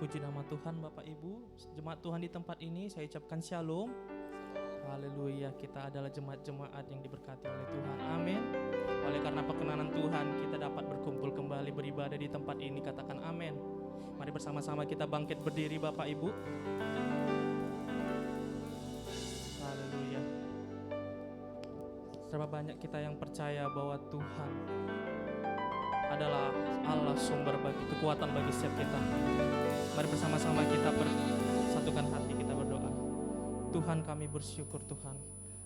Puji nama Tuhan Bapak Ibu, jemaat Tuhan di tempat ini saya ucapkan shalom. Haleluya, kita adalah jemaat-jemaat yang diberkati oleh Tuhan, amin. Oleh karena perkenanan Tuhan kita dapat berkumpul kembali beribadah di tempat ini, katakan amin. Mari bersama-sama kita bangkit berdiri Bapak Ibu. Haleluya. Berapa banyak kita yang percaya bahwa Tuhan adalah Allah sumber bagi kekuatan bagi setiap kita. Mari bersama-sama kita bersatukan hati, kita berdoa. Tuhan, kami bersyukur Tuhan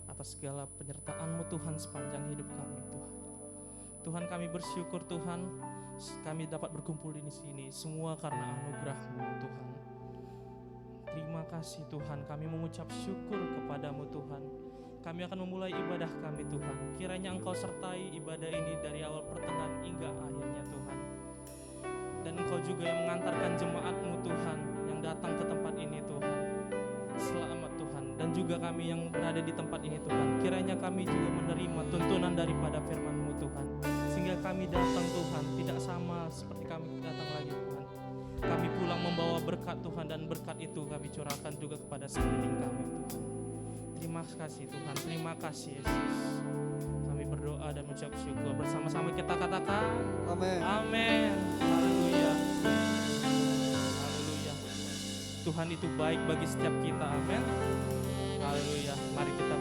atas segala penyertaan-Mu Tuhan sepanjang hidup kami Tuhan. Tuhan, kami bersyukur Tuhan kami dapat berkumpul di sini semua karena anugerah-Mu Tuhan. Terima kasih Tuhan, kami mengucap syukur kepadamu Tuhan. Kami akan memulai ibadah kami Tuhan. Kiranya Engkau sertai ibadah ini dari awal pertengahan hingga akhirnya Tuhan. Dan Engkau juga yang mengantarkan jemaat-Mu Tuhan yang datang ke tempat ini Tuhan. Selamat Tuhan. Dan juga kami yang berada di tempat ini Tuhan. Kiranya kami juga menerima tuntunan daripada firman-Mu Tuhan. Sehingga kami datang Tuhan tidak sama seperti kami datang lagi Tuhan. Kami pulang membawa berkat Tuhan dan berkat itu kami curahkan juga kepada sekeliling kami Tuhan. Terima kasih Tuhan, terima kasih Yesus. Kami berdoa dan mengucap syukur. Bersama-sama kita katakan amin. Amin. Haleluya. Haleluya. Tuhan itu baik bagi setiap kita. Amin. Haleluya. Mari kita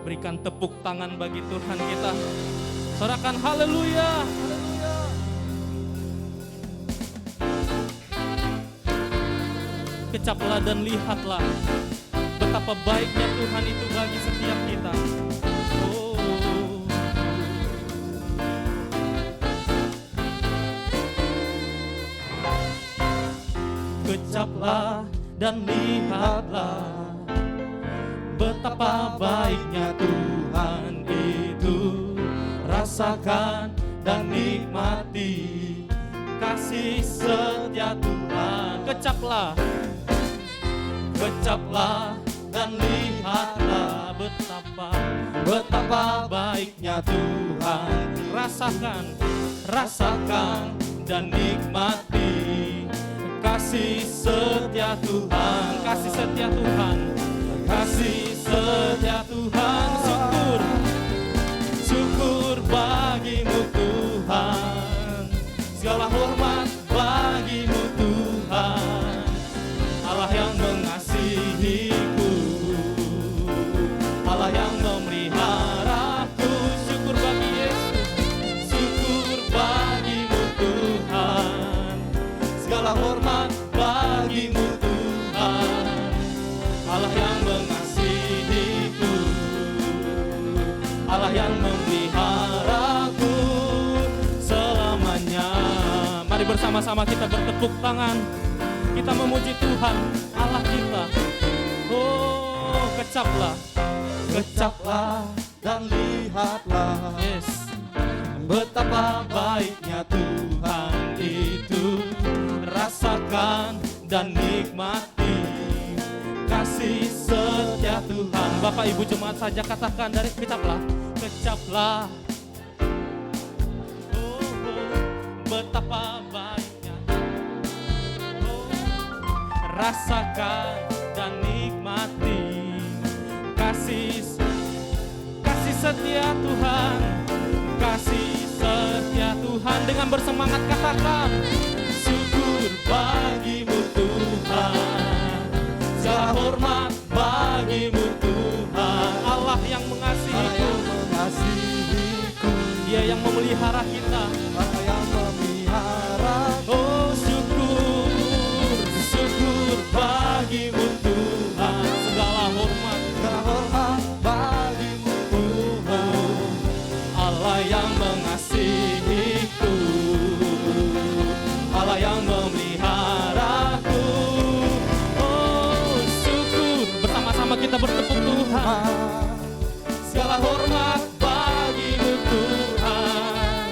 berikan tepuk tangan bagi Tuhan kita. Sorakan haleluya. Haleluya. Kecaplah dan lihatlah betapa baiknya Tuhan itu bagi setiap kita. Kecaplah dan lihatlah betapa baiknya Tuhan itu. Rasakan dan nikmati kasih setia Tuhan. Kecaplah dan lihatlah betapa baiknya Tuhan. Rasakan dan nikmati kasih setia Tuhan. Kasih setia Tuhan. Syukur bagimu Tuhan. Segala hormat bagimu Tuhan. Allah yang mengasihiku, Allah yang memeliharaku. Syukur bagi Yesus, syukur bagimu Tuhan. Segala hormat bagimu Tuhan. Allah yang mengasihiku, Allah yang memeliharaku selamanya. Mari bersama-sama kita bertepuk tangan. Kita memuji Tuhan Allah kita. Oh, kecaplah dan lihatlah, yes, betapa baiknya Tuhan itu. rasakan dan nikmati kasih setia Tuhan. Bapak Ibu jemaat saja katakan dari kecaplah. Oh, betapa baiknya. Rasakan dan nikmati kasih setia Tuhan. Kasih setia Tuhan. Dengan bersemangat katakan syukur bagimu Tuhan. Segala hormat bagimu Tuhan. Allah yang mengasihiku, Dia yang memelihara kita. Allah yang memelihara. Oh, syukur bagimu Tuhan. Segala hormat bagimu Tuhan. Allah yang mengasihiku, Allah yang memeliharaku. Oh, syukur. Bersama-sama kita bertepuk Tuhan. Segala hormat bagimu Tuhan.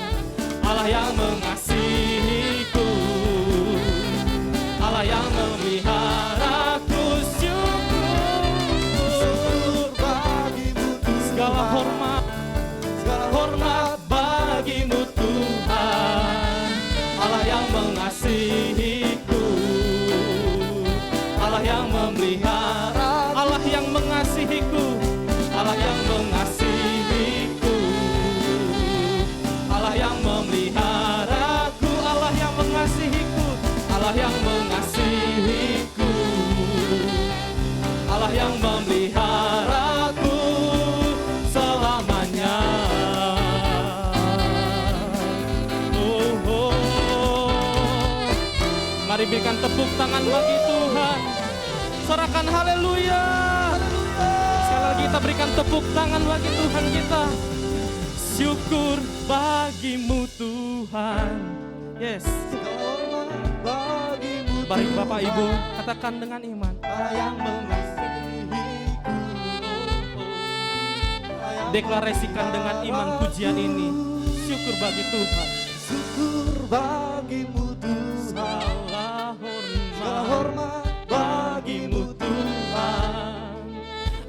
Mari berikan tepuk tangan bagi Tuhan. Sorakan haleluya. Sekali lagi kita berikan tepuk tangan bagi Tuhan kita. Syukur bagimu Tuhan. Yes. Baik Bapak Ibu, katakan dengan iman. Yang mengasihiku. Deklarasikan dengan iman pujian ini. Syukur bagi Tuhan. Syukur bagimu Tuhan. Segala Hormat bagimu Tuhan.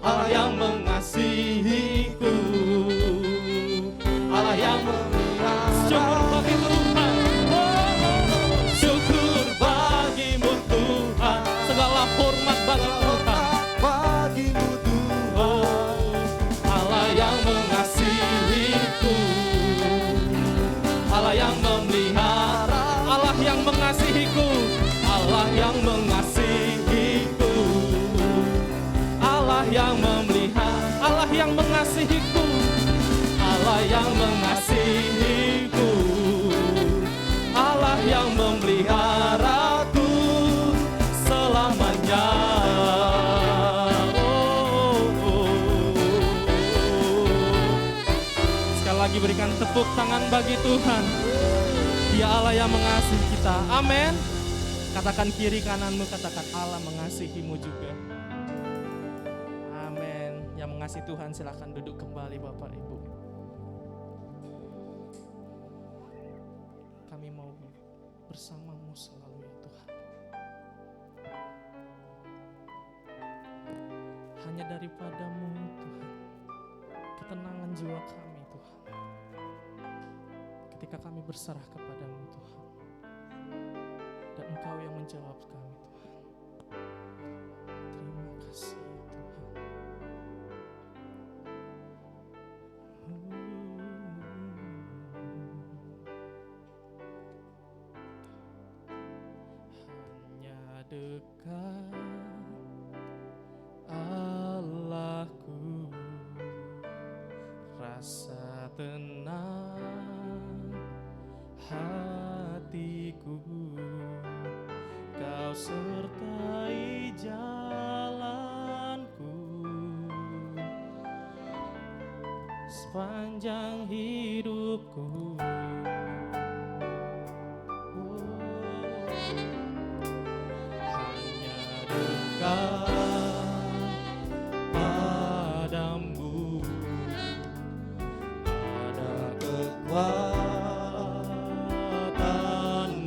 Allah yang mengasihiku. Allah yang syukur memelihara. bagi Tuhan. Syukur bagimu Tuhan. Segala hormat bagi Tuhan. Bagimu Tuhan. Allah yang mengasihiku. Allah yang memelihara. Allah yang mengasihiku. Allah yang mengasihiku. Allah yang memelihara. Allah yang mengasihiku. Allah yang mengasihiku. Allah yang memeliharaku selamanya. Sekali lagi berikan tepuk tangan bagi Tuhan. Dia Allah yang mengasihi kita. Amin. Katakan kiri kananmu, katakan Allah mengasihimu juga. Amin. Yang mengasihi Tuhan silakan duduk kembali Bapak Ibu. Kami mau bersamamu selalu ya Tuhan. Hanya daripada-Mu Tuhan, ketenangan jiwa kami Tuhan. Ketika kami berserah kepada-Mu Tuhan, dan Engkau yang menjawab kami Tuhan. Terima kasih Tuhan. Hanya dekat Allahku, rasa tenang hatiku. Kau sertai jalanku sepanjang hidupku. Hanya dekat padamu ada kekuatan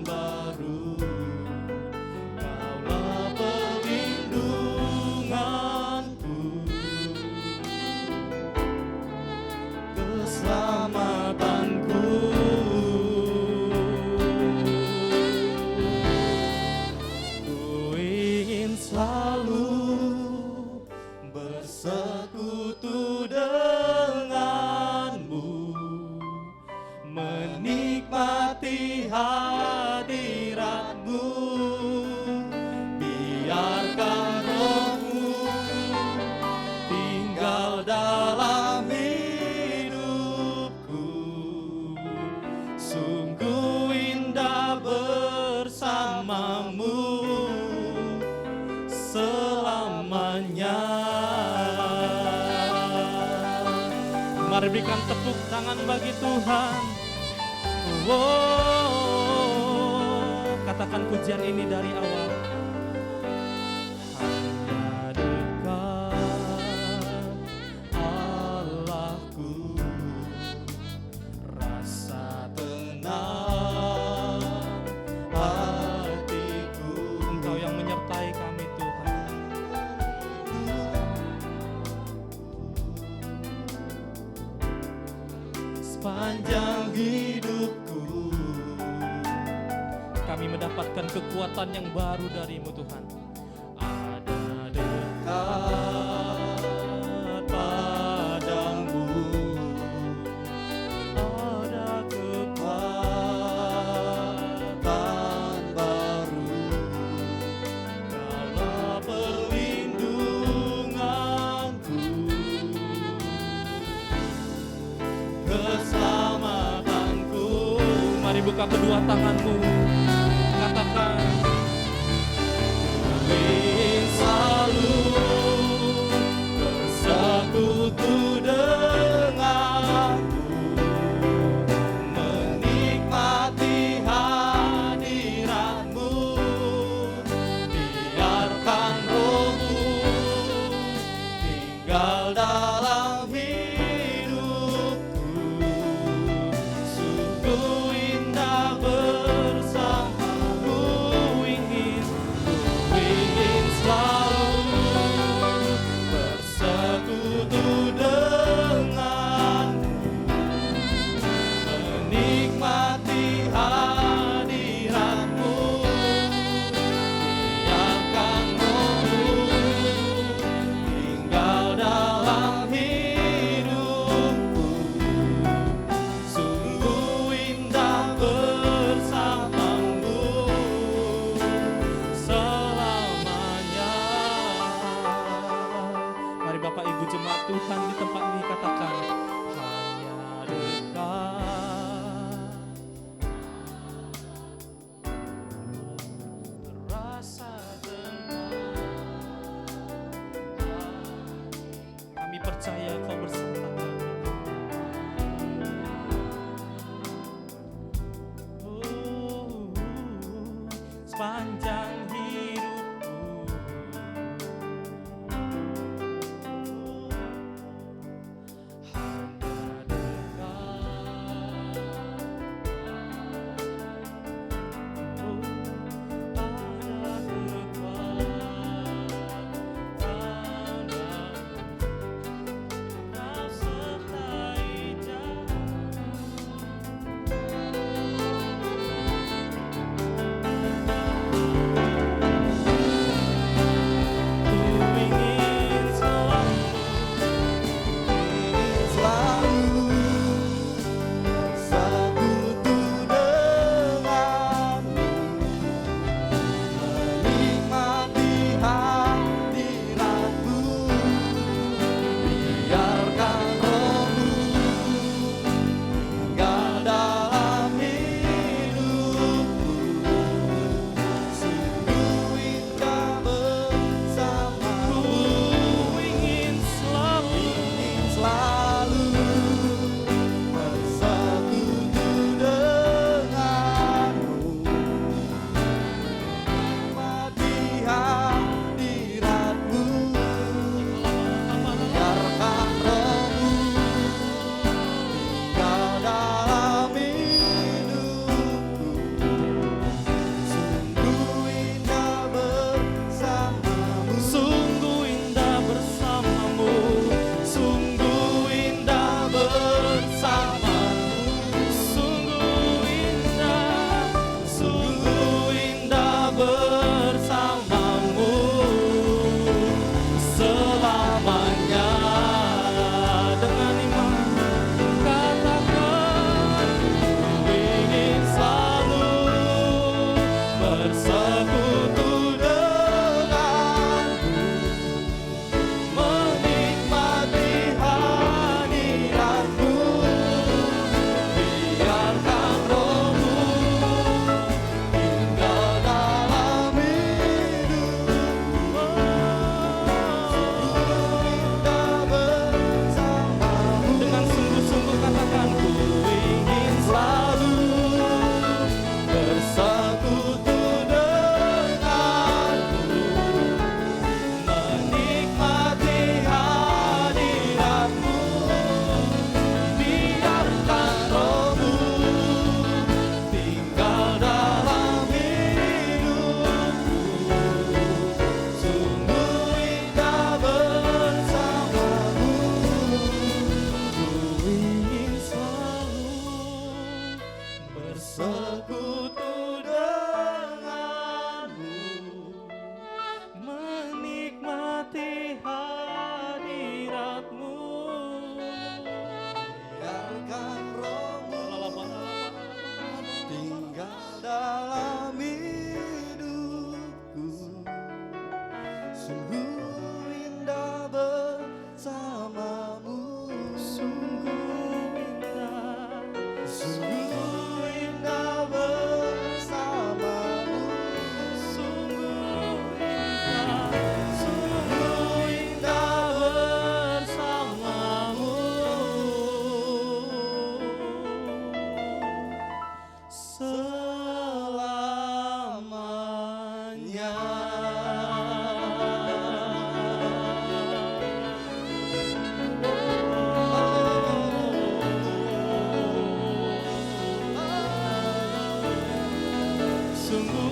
baru. Kaulah perlindunganku, keselamatanku. Ku ingin selalu bersekutu denganmu, menikmati hadiratmu. Biarkan rohmu tinggal dalam hidupku. Sungguh indah bersamamu selamanya. Mari berikan tepuk tangan bagi Tuhan. Katakan pujian ini dari awal. Hanya dekat Allahku, rasa tenang hatiku. Engkau yang menyertai kami Tuhan. Sepanjang hidupku kami mendapatkan kekuatan yang baru dari-Mu Tuhan. Ada dekat padamu, ada kekuatan baru. Kaulah perlindunganku, keselamatanku. Mari buka kedua tanganmu, katakan ingin selalu bersekutu denganmu, menikmati hadiratmu. Biarkan rohmu tinggal dalam hidupku. Sungguh indah bersamamu, ku ingin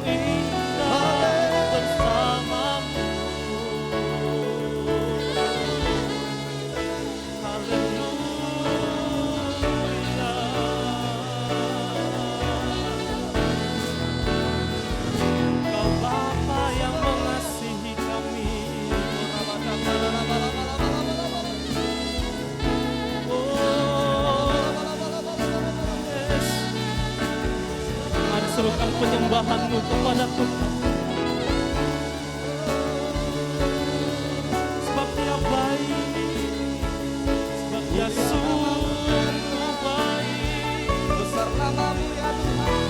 indah bersamamu. Kau Bapa yang mengasihi kami. Oh, yes. Mari serukan penyembahanmu kepada Tuhan. Sebab Dia baik, sebab Dia sungguh baik. Besar namamu ya Tuhan.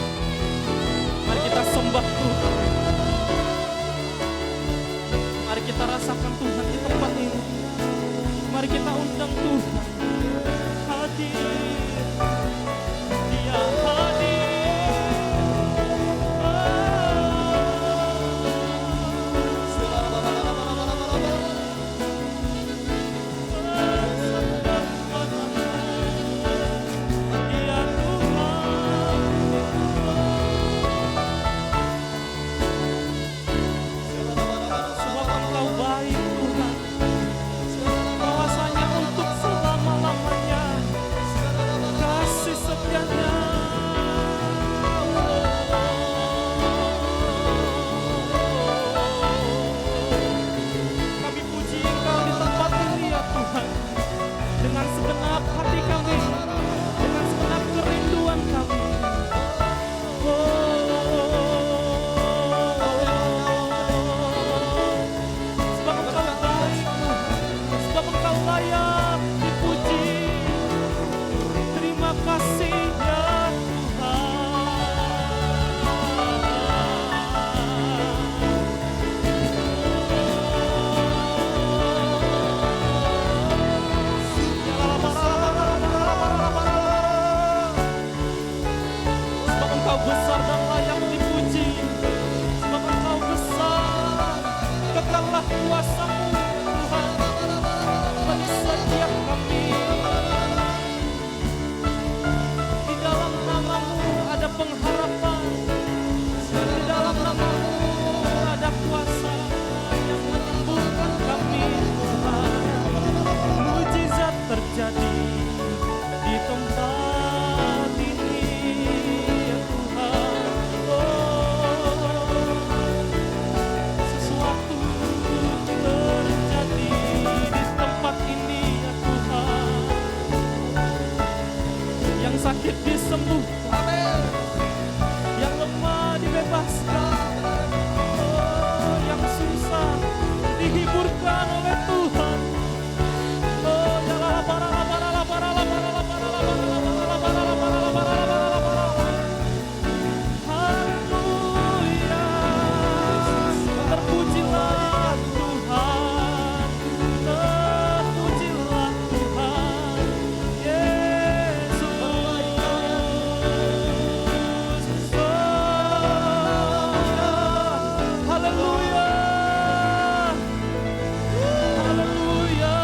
Mari kita sembah Tuhan. Mari kita rasakan Tuhan di tempat ini. Mari kita undang Tuhan hadir. Dia hadir. Dia Tuhan. Sebab Engkau baik Tuhan. Kuasanya untuk selama-lamanya. Kasih setianya. Kami puji Engkau di tempat ini ya Tuhan. Dengan segenap hati kami. Dengan segenap kerinduan kami. Sebab Engkau baik Tuhan. Sebab Engkau layak dipuji. Terima kasih ya Sebab Engkau besar dan layak dipuji. Sebab Engkau besar, kekallah kuasa-Mu Tuhan bagi setiap kami. Di dalam nama-Mu ada pengharapan. Di dalam nama-Mu ada kuasa yang menyembuhkan kami Tuhan. Mujizat terjadi di tempat ini ya Tuhan. Oh, sesuatu terjadi di tempat ini ya Tuhan. Yang sakit disembuhkan, yang lemah dibebaskan, oh, yang susah dihiburkan oleh Tuhan. Oh, haleluya. Terpujilah Tuhan, terpujilah Tuhan Yesus. Haleluya. Haleluya.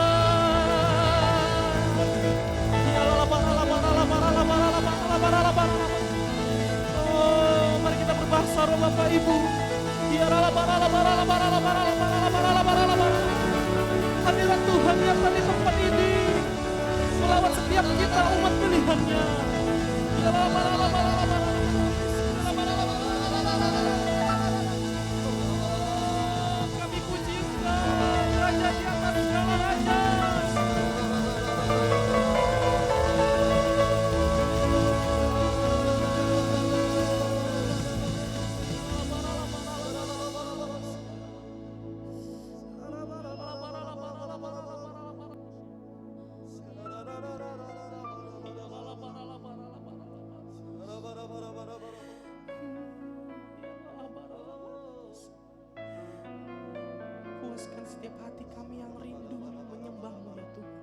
Oh, mari kita berbahasa roh Bapak Ibu. Hadirat Tuhan yang di tempat ini melawat setiap kita umat pilihannya. Kami puji Engkau, Raja di atas segala raja. Puaskan setiap hati kami yang rindu menyembah-Mu ya Tuhan.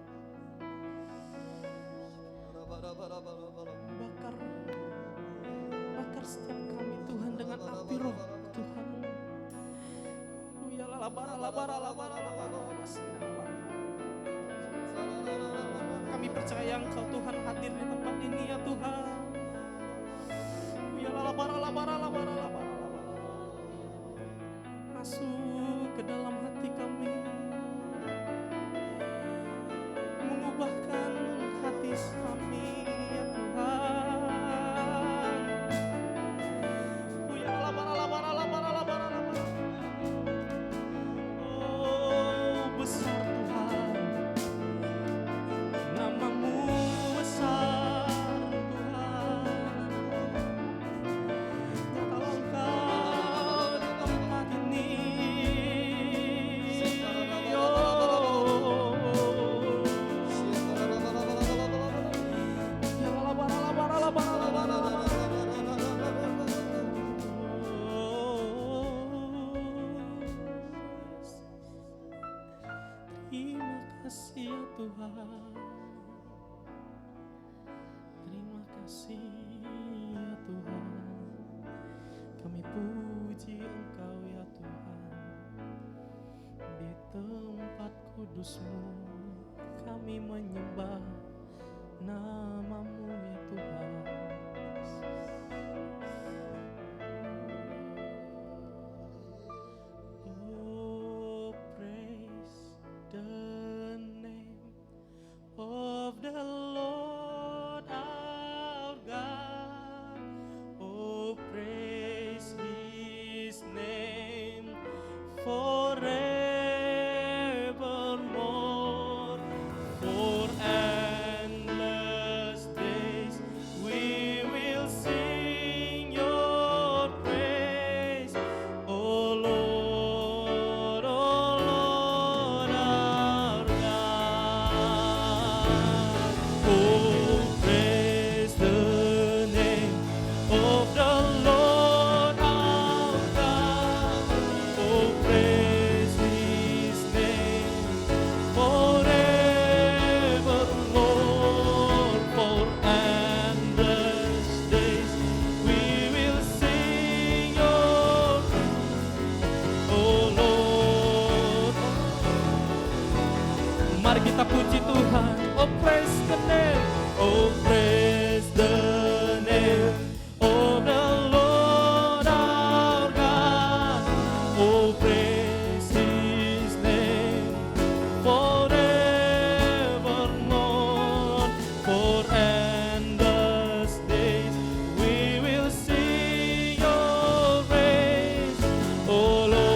Bakar setiap kami Tuhan dengan api roh Tuhan. Kami percaya Engkau Tuhan hadir di tempat ini ya Tuhan. kasih ya Tuhan, kami puji Engkau ya Tuhan. Di tempat kudus-Mu kami menyembah nama-Mu ya Tuhan. Oh, praise the name of the Lord our God. Oh, praise His name forevermore. For endless days we will sing Your praise. Oh Lord our God. Oh, praise the name of the Lord our God. Oh, praise His name forevermore. For endless days we will sing Your oh Lord. Mari kita puji Tuhan. Oh, praise the name. Oh, praise the name of the Lord our God. Oh, praise His name forevermore. For endless days we will sing Your praise. Oh Lord.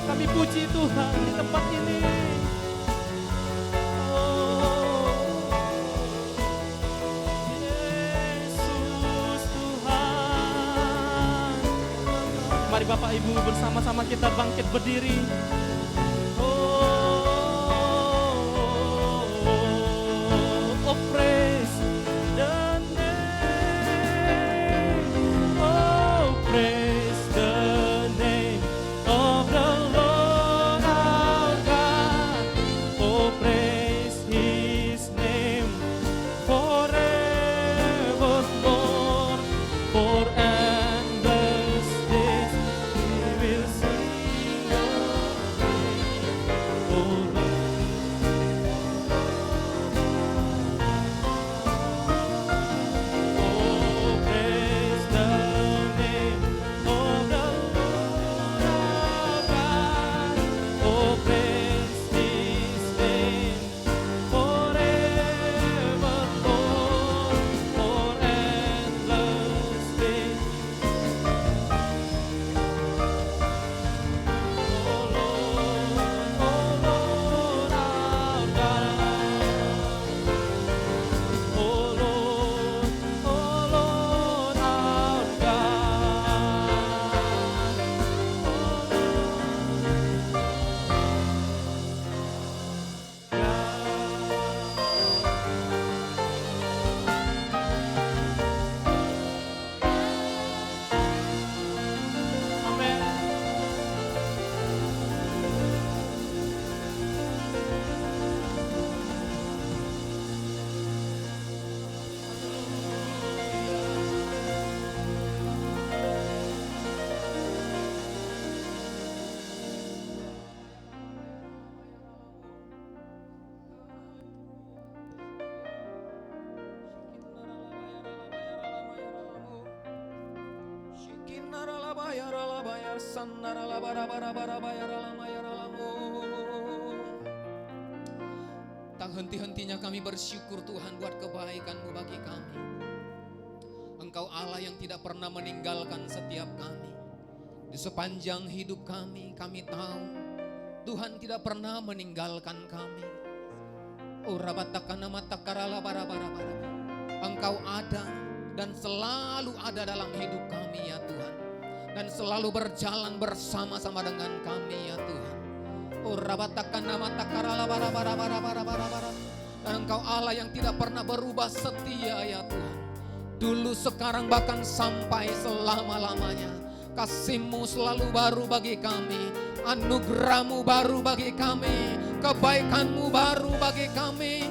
Kami puji Tuhan di tempat ini. Yesus Tuhan. Mari Bapak Ibu bersama-sama kita bangkit berdiri. Oh, praise the name. Oh, praise the name of the Lord our God. Oh, praise His name forevermore. For endless days we will sing Your praise. Oh Lord. Oh, praise the name of the Lord our God. Oh, praise His name forevermore. For endless days. Oh Lord our God. Oh Lord our God. Amen. Tak henti-hentinya kami bersyukur Tuhan buat kebaikan-Mu bagi kami. Engkau Allah yang tidak pernah meninggalkan setiap kami. Di sepanjang hidup kami tahu Tuhan tidak pernah meninggalkan kami. Engkau ada dan selalu ada dalam hidup kami ya Tuhan. Dan selalu berjalan bersama-sama dengan kami ya Tuhan. Dan Engkau Allah yang tidak pernah berubah setia ya Tuhan. Dulu, sekarang, bahkan sampai selama-lamanya. Kasih-Mu selalu baru bagi kami, anugerah-Mu baru bagi kami, kebaikan-Mu baru bagi kami.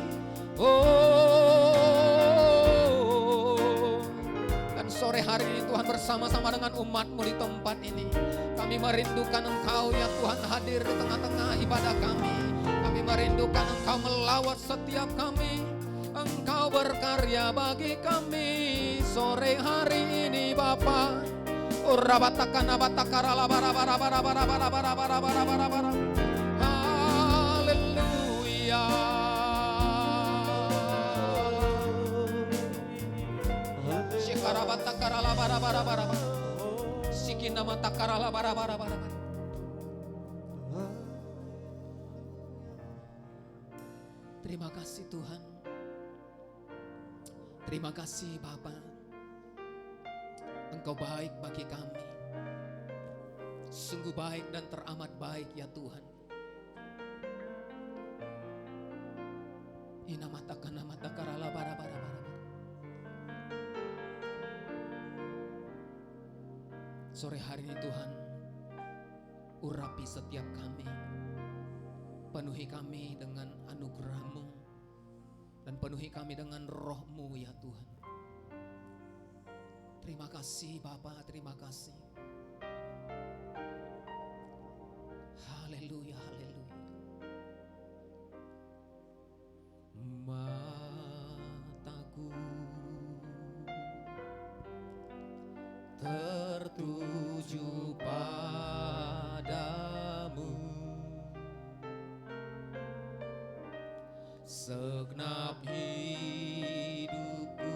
Dan sore hari ini Tuhan, bersama-sama dengan umat-Mu di tempat ini, kami merindukan Engkau ya Tuhan hadir di tengah-tengah ibadah kami. Kami merindukan Engkau melawat setiap kami. Engkau berkarya bagi kami sore hari ini Bapa. Haleluya. Terima kasih Tuhan. Terima kasih Bapa. Engkau baik bagi kami. Sungguh baik dan teramat baik ya Tuhan. Sore hari ini Tuhan, urapi setiap kami. Penuhi kami dengan anugerah-Mu. Dan penuhi kami dengan roh-Mu ya Tuhan. Terima kasih Bapa, terima kasih. Haleluya, haleluya. Mataku tertuju padamu, segenap hidupku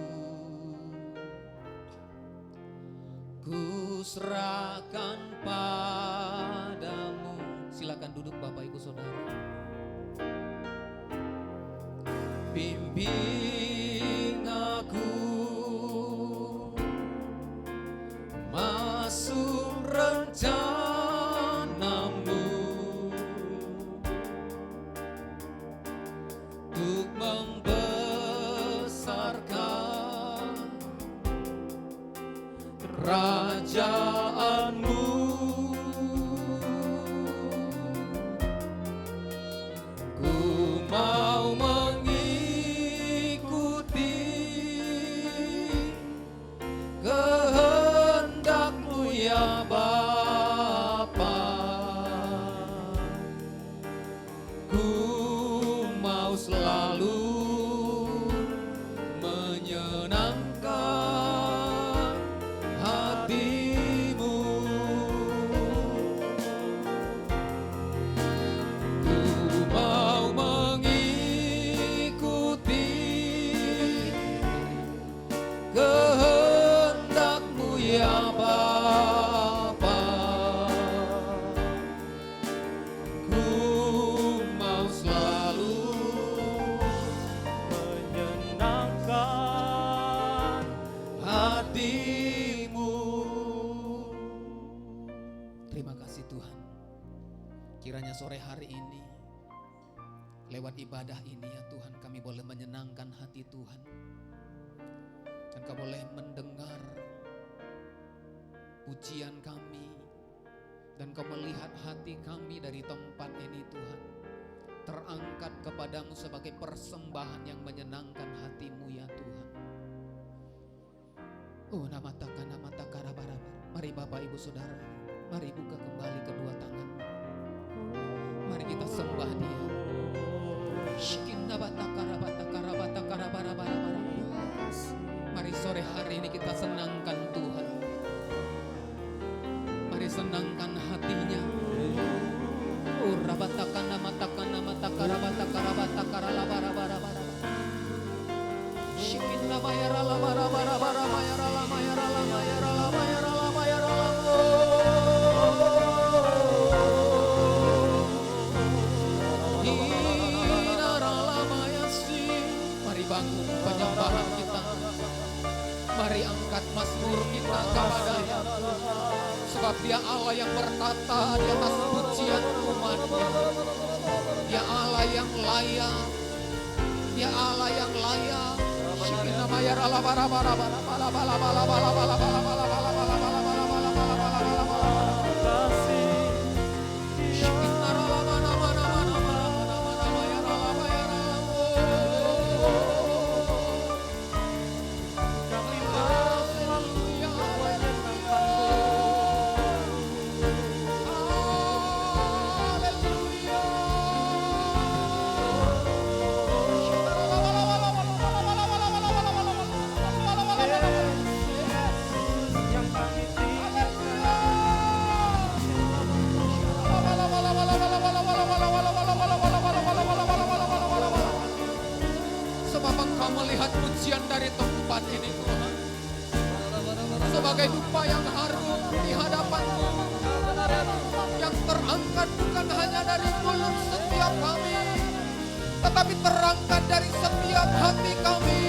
ku serahkan padamu. Silakan duduk Bapak Ibu Saudara. Bimbing aku masuk rencana-Mu untuk membesarkan kerajaan-Mu. Ku mau mengikuti kehendak-Mu ya Bapa. Ku mau selalu menyenangkan hati-Mu. Ku mau mengikuti kehendak-Mu ya Bapa. Ku mau selalu menyenangkan hati-Mu. Terima kasih Tuhan. Kiranya sore hari ini, lewat ibadah ini ya Tuhan, kami boleh menyenangkan hati Tuhan. Dan Kau boleh mendengar pujian kami. Dan Kau melihat hati kami dari tempat ini Tuhan, terangkat kepadamu sebagai persembahan yang menyenangkan hati-Mu ya Tuhan. Nama takara baraba. Mari Bapak Ibu Saudara, mari buka kembali kedua tangan. Mari kita sembah Dia. Mari sore hari ini kita senangkan Tuhan. Mari senangkan hatinya. Mari bangun penyembahan kita. Mari angkat mazmur kita kepada-Nya. Sebab Dia Allah yang bertata di atas pujian umat-Nya. Dia Allah yang layak. Dia Allah yang layak. di hadapan-Mu, yang terangkat bukan hanya dari mulut setiap kami, tetapi terangkat dari setiap hati kami.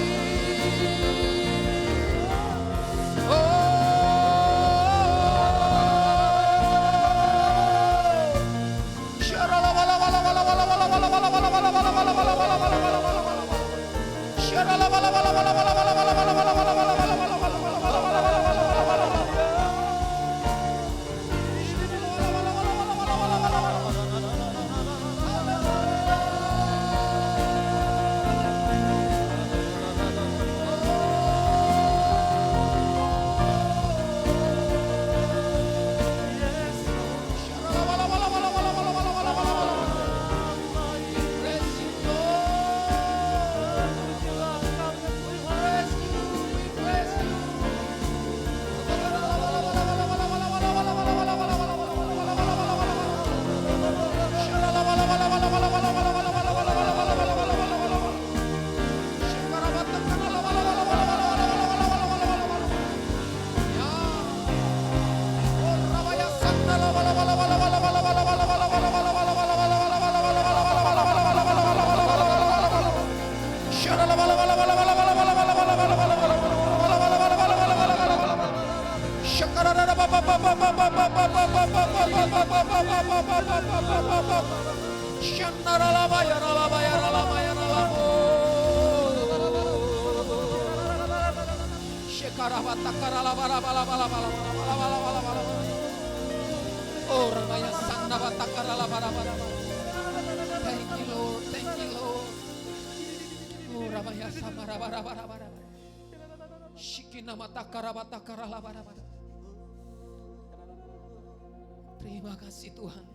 Thank you, Lord. Thank you, Lord. Oh, Ramaya Samara bara bara bara. Shikina mata karabata karala bara bara. Terima kasih Tuhan.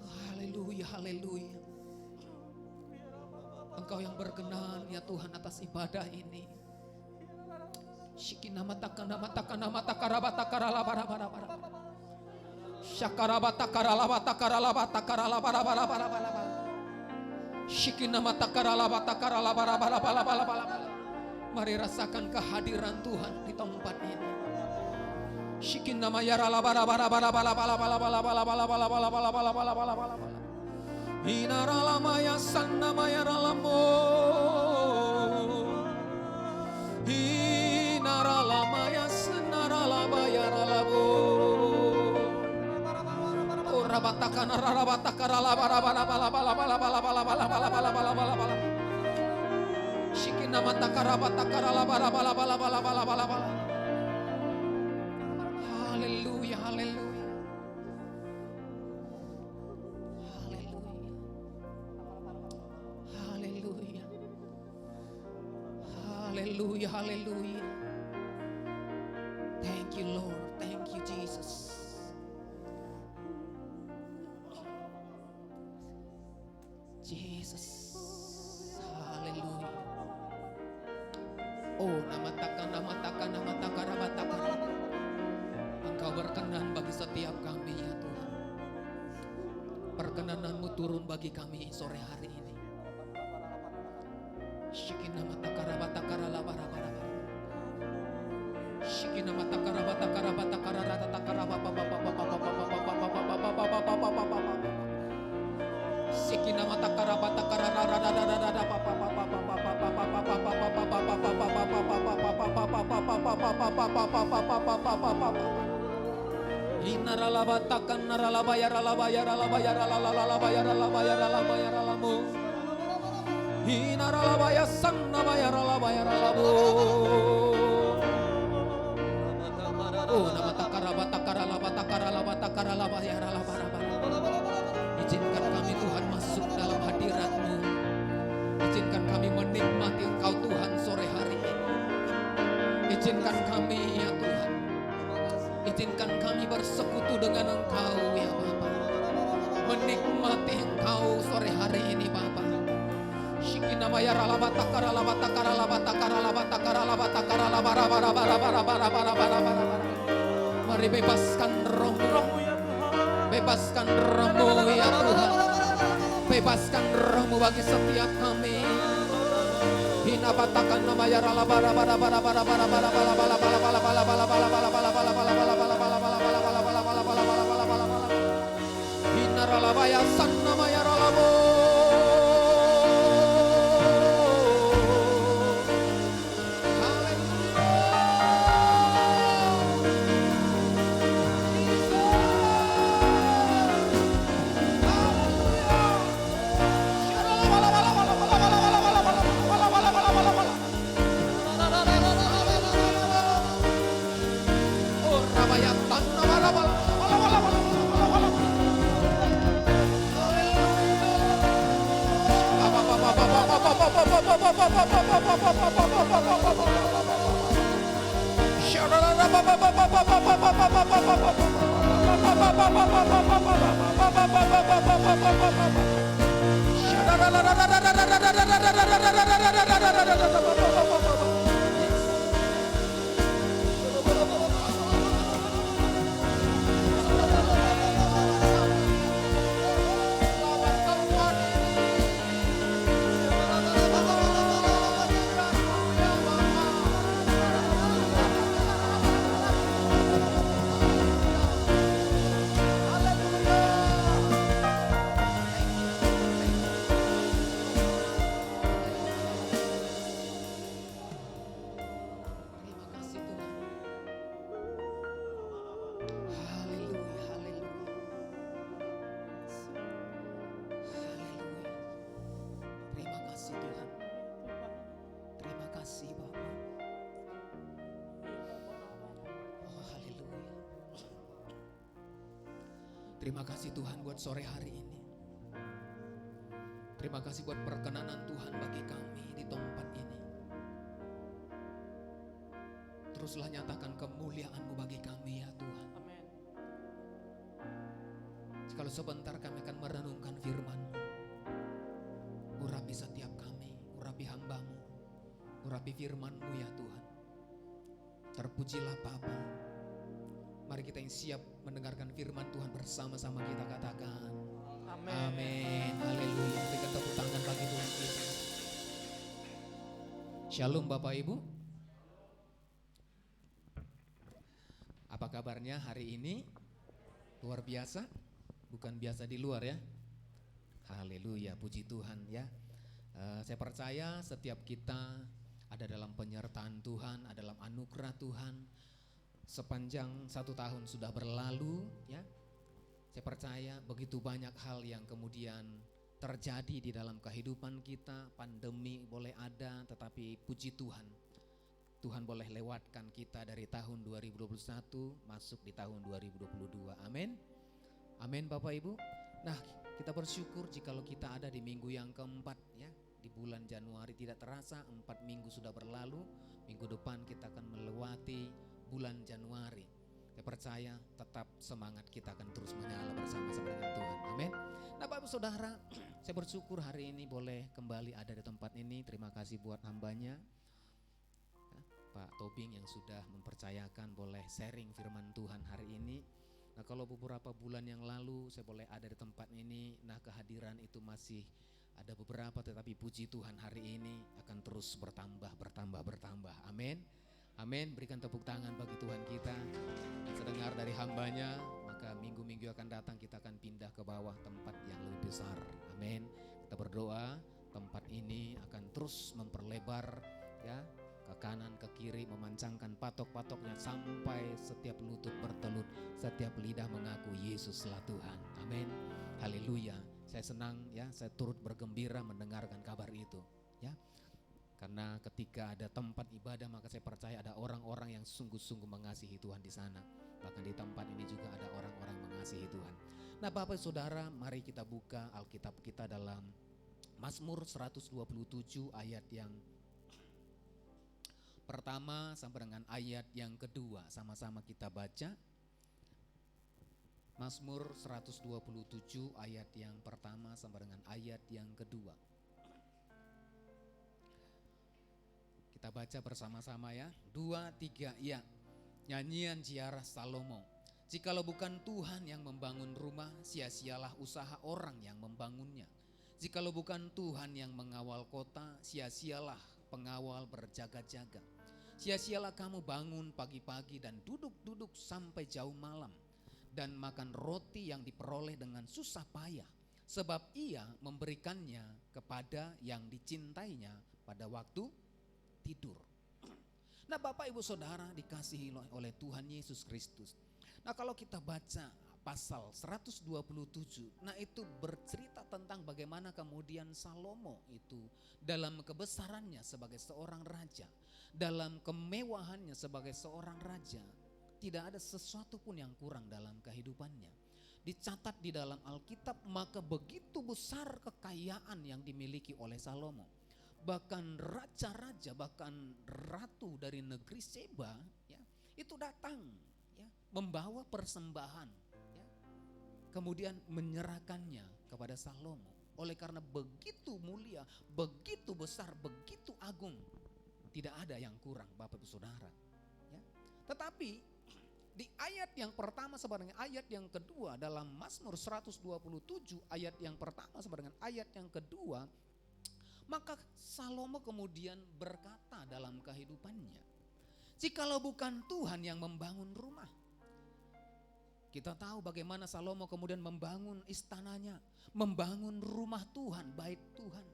Haleluya, haleluya. Engkau yang berkenan ya Tuhan atas ibadah ini. Shikina mata karabata karala bara bara bara. Shakarabata karalabata karalabata karalabara bara bara bara bara. Shikina mata karalabata karalabara bara bara bara bara. Mari rasakan kehadiran Tuhan di tempat ini. Shikina mayara la bara bara bara bara bara bara bara bara bara bara bara bara bara bara bara bara bara. Inara la maya sanna mayara la mo. Inara la maya sanara la bayara la mo. Rabatakana rabatakara la bara bara bara bara bara bara bara bara bara bara bara bara bara. Shikina mata karabata karala bara bara bara bara bara bara bara. Haleluya, haleluya. Haleluya. Haleluya. Haleluya, haleluya. Thank you Lord, thank you Jesus. Jesus. Haleluya. Oh, nama takkan Engkau berkenan bagi setiap kami ya Tuhan. Perkenanan-Mu turun bagi kami sore hari ini. Shikina mata karabata karala bara bara bara. Shikina mata karabata karabata kararata karabapa papa papa papa papa papa papa papa. Shikina mata karabata kararara papa papa Inaralabatakan naralabayaralabayaralabayaralabayaralabayaralabayaralamu. Inaralabayasan nabayaralabayaralabu. Oh, nama takarabatakaralabatakalalabatakaralabayaralabarabara. Izinkan kami Tuhan masuk dalam hadirat-Mu. Izinkan kami menikmati Engkau Tuhan sore hari ini. Izinkan kami ya Tuhan. Izinkan kami bersekutu dengan Engkau ya Bapa. Menikmati Engkau sore hari ini Bapa. Shikina mayaralabatakalalabatakaralabatakalalabatakaralabarabarabarabarabarabarabarabara. Mari bebaskan roh-Mu. Bebaskan roh-Mu ya Tuhan. Bebaskan roh-Mu bagi setiap kami. Hinabatakan nama ya rala bara bara bara bara bara bara bara bara bara bara bara bara bara bara bara bara Shaya tanna wala wala wala wala wala. Terima kasih Tuhan buat sore hari ini. Terima kasih buat perkenanan Tuhan bagi kami di tempat ini. Teruslah nyatakan kemuliaan-Mu bagi kami ya Tuhan. Amin. Kalau sebentar kami akan merenungkan firman-Mu. Urapi setiap kami, urapi hamba-Mu, urapi firman-Mu ya Tuhan. Terpujilah Bapa. Mari kita yang siap mendengarkan firman Tuhan bersama-sama kita katakan Amin. amin. Haleluya. Berikan tepuk tangan bagi Tuhan kita. Shalom Bapak Ibu. Apa kabarnya hari ini? Luar biasa? Bukan biasa di luar ya. Haleluya, puji Tuhan ya. Saya percaya setiap kita ada dalam penyertaan Tuhan, ada dalam anugerah Tuhan. Sepanjang 1 tahun sudah berlalu ya, saya percaya begitu banyak hal yang kemudian terjadi di dalam kehidupan kita. Pandemi boleh ada, tetapi puji Tuhan, Tuhan boleh lewatkan kita dari tahun 2021 masuk di tahun 2022. Amin. Amin Bapak Ibu. Nah, kita bersyukur jikalau kita ada di minggu yang keempat ya, di bulan Januari. Tidak terasa 4 minggu sudah berlalu. Minggu depan kita akan melewati bulan Januari. Saya percaya tetap semangat kita akan terus menyala bersama-sama dengan Tuhan. Amin. Nah Bapak Saudara, saya bersyukur hari ini boleh kembali ada di tempat ini. Terima kasih buat hambanya ya, Pak Tobing yang sudah mempercayakan boleh sharing firman Tuhan hari ini. Nah kalau beberapa bulan yang lalu saya boleh ada di tempat ini, nah kehadiran itu masih ada beberapa, tetapi puji Tuhan hari ini akan terus bertambah. Amin. Amin, berikan tepuk tangan bagi Tuhan kita. Dan sedengar dari hambanya, maka minggu-minggu akan datang kita akan pindah ke bawah tempat yang lebih besar. Amin. Kita berdoa tempat ini akan terus memperlebar ya, ke kanan ke kiri, memancangkan patok-patoknya sampai setiap lutut bertelut, setiap lidah mengaku Yesuslah Tuhan. Amin. Haleluya. Saya senang ya, saya turut bergembira mendengarkan kabar itu ya. Karena ketika ada tempat ibadah, maka saya percaya ada orang-orang yang sungguh-sungguh mengasihi Tuhan di sana. Bahkan di tempat ini juga ada orang-orang mengasihi Tuhan. Nah Bapak Saudara, mari kita buka Alkitab kita dalam Mazmur 127 ayat yang pertama sampai dengan ayat yang kedua. Sama-sama kita baca. Mazmur 127 ayat yang pertama sampai dengan ayat yang kedua. Kita baca bersama-sama ya. 2, 3, ya. Nyanyian ziarah Salomo. Jikalau bukan Tuhan yang membangun rumah, sia-sialah usaha orang yang membangunnya. Jikalau bukan Tuhan yang mengawal kota, sia-sialah pengawal berjaga-jaga. Sia-sialah kamu bangun pagi-pagi dan duduk-duduk sampai jauh malam, dan makan roti yang diperoleh dengan susah payah, sebab ia memberikannya kepada yang dicintainya pada waktu tidur. Nah Bapak Ibu Saudara dikasihi oleh Tuhan Yesus Kristus. Nah kalau kita baca pasal 127, nah itu bercerita tentang bagaimana kemudian Salomo itu dalam kebesarannya sebagai seorang raja, dalam kemewahannya sebagai seorang raja, tidak ada sesuatu pun yang kurang dalam kehidupannya. Dicatat di dalam Alkitab, maka begitu besar kekayaan yang dimiliki oleh Salomo. Bahkan raja-raja, bahkan ratu dari negeri Seba, ya, itu datang, ya, membawa persembahan, ya, kemudian menyerahkannya kepada Salomo. Oleh karena begitu mulia, begitu besar, begitu agung, tidak ada yang kurang, Bapak Ibu Saudara. Ya. Tetapi di ayat yang pertama sama dengan ayat yang kedua dalam Mazmur 127, ayat yang pertama sama dengan ayat yang kedua, maka Salomo kemudian berkata dalam kehidupannya, jikalau bukan Tuhan yang membangun rumah. Kita tahu bagaimana Salomo kemudian membangun istananya, membangun rumah Tuhan, bait Tuhan.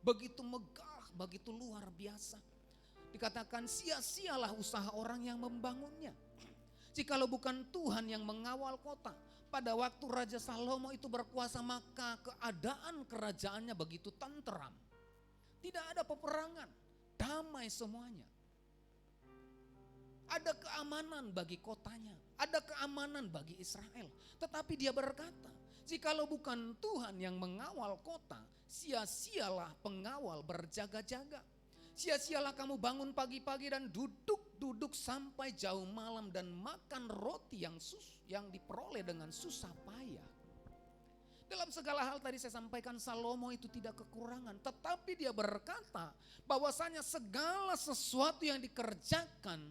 Begitu megah, begitu luar biasa. Dikatakan sia-sialah usaha orang yang membangunnya. Jikalau bukan Tuhan yang mengawal kota. Pada waktu Raja Salomo itu berkuasa, maka keadaan kerajaannya begitu tenteram. Tidak ada peperangan, damai semuanya. Ada keamanan bagi kotanya, ada keamanan bagi Israel. Tetapi dia berkata, jikalau bukan Tuhan yang mengawal kota, sia-sialah pengawal berjaga-jaga. Sia-sialah kamu bangun pagi-pagi dan duduk sampai jauh malam dan makan roti yang diperoleh dengan susah payah. Dalam segala hal tadi saya sampaikan, Salomo itu tidak kekurangan, tetapi dia berkata bahwasanya segala sesuatu yang dikerjakan,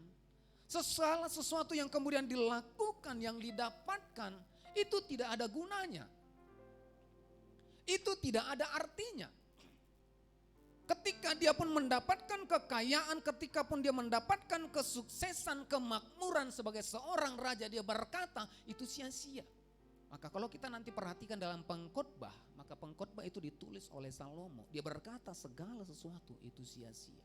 segala sesuatu yang kemudian dilakukan, yang didapatkan, itu tidak ada gunanya. Itu tidak ada artinya. Ketika dia pun mendapatkan kekayaan, ketika pun dia mendapatkan kesuksesan, kemakmuran sebagai seorang raja, dia berkata itu sia-sia. Maka kalau kita nanti perhatikan dalam pengkhotbah, maka pengkhotbah itu ditulis oleh Salomo. Dia berkata segala sesuatu itu sia-sia.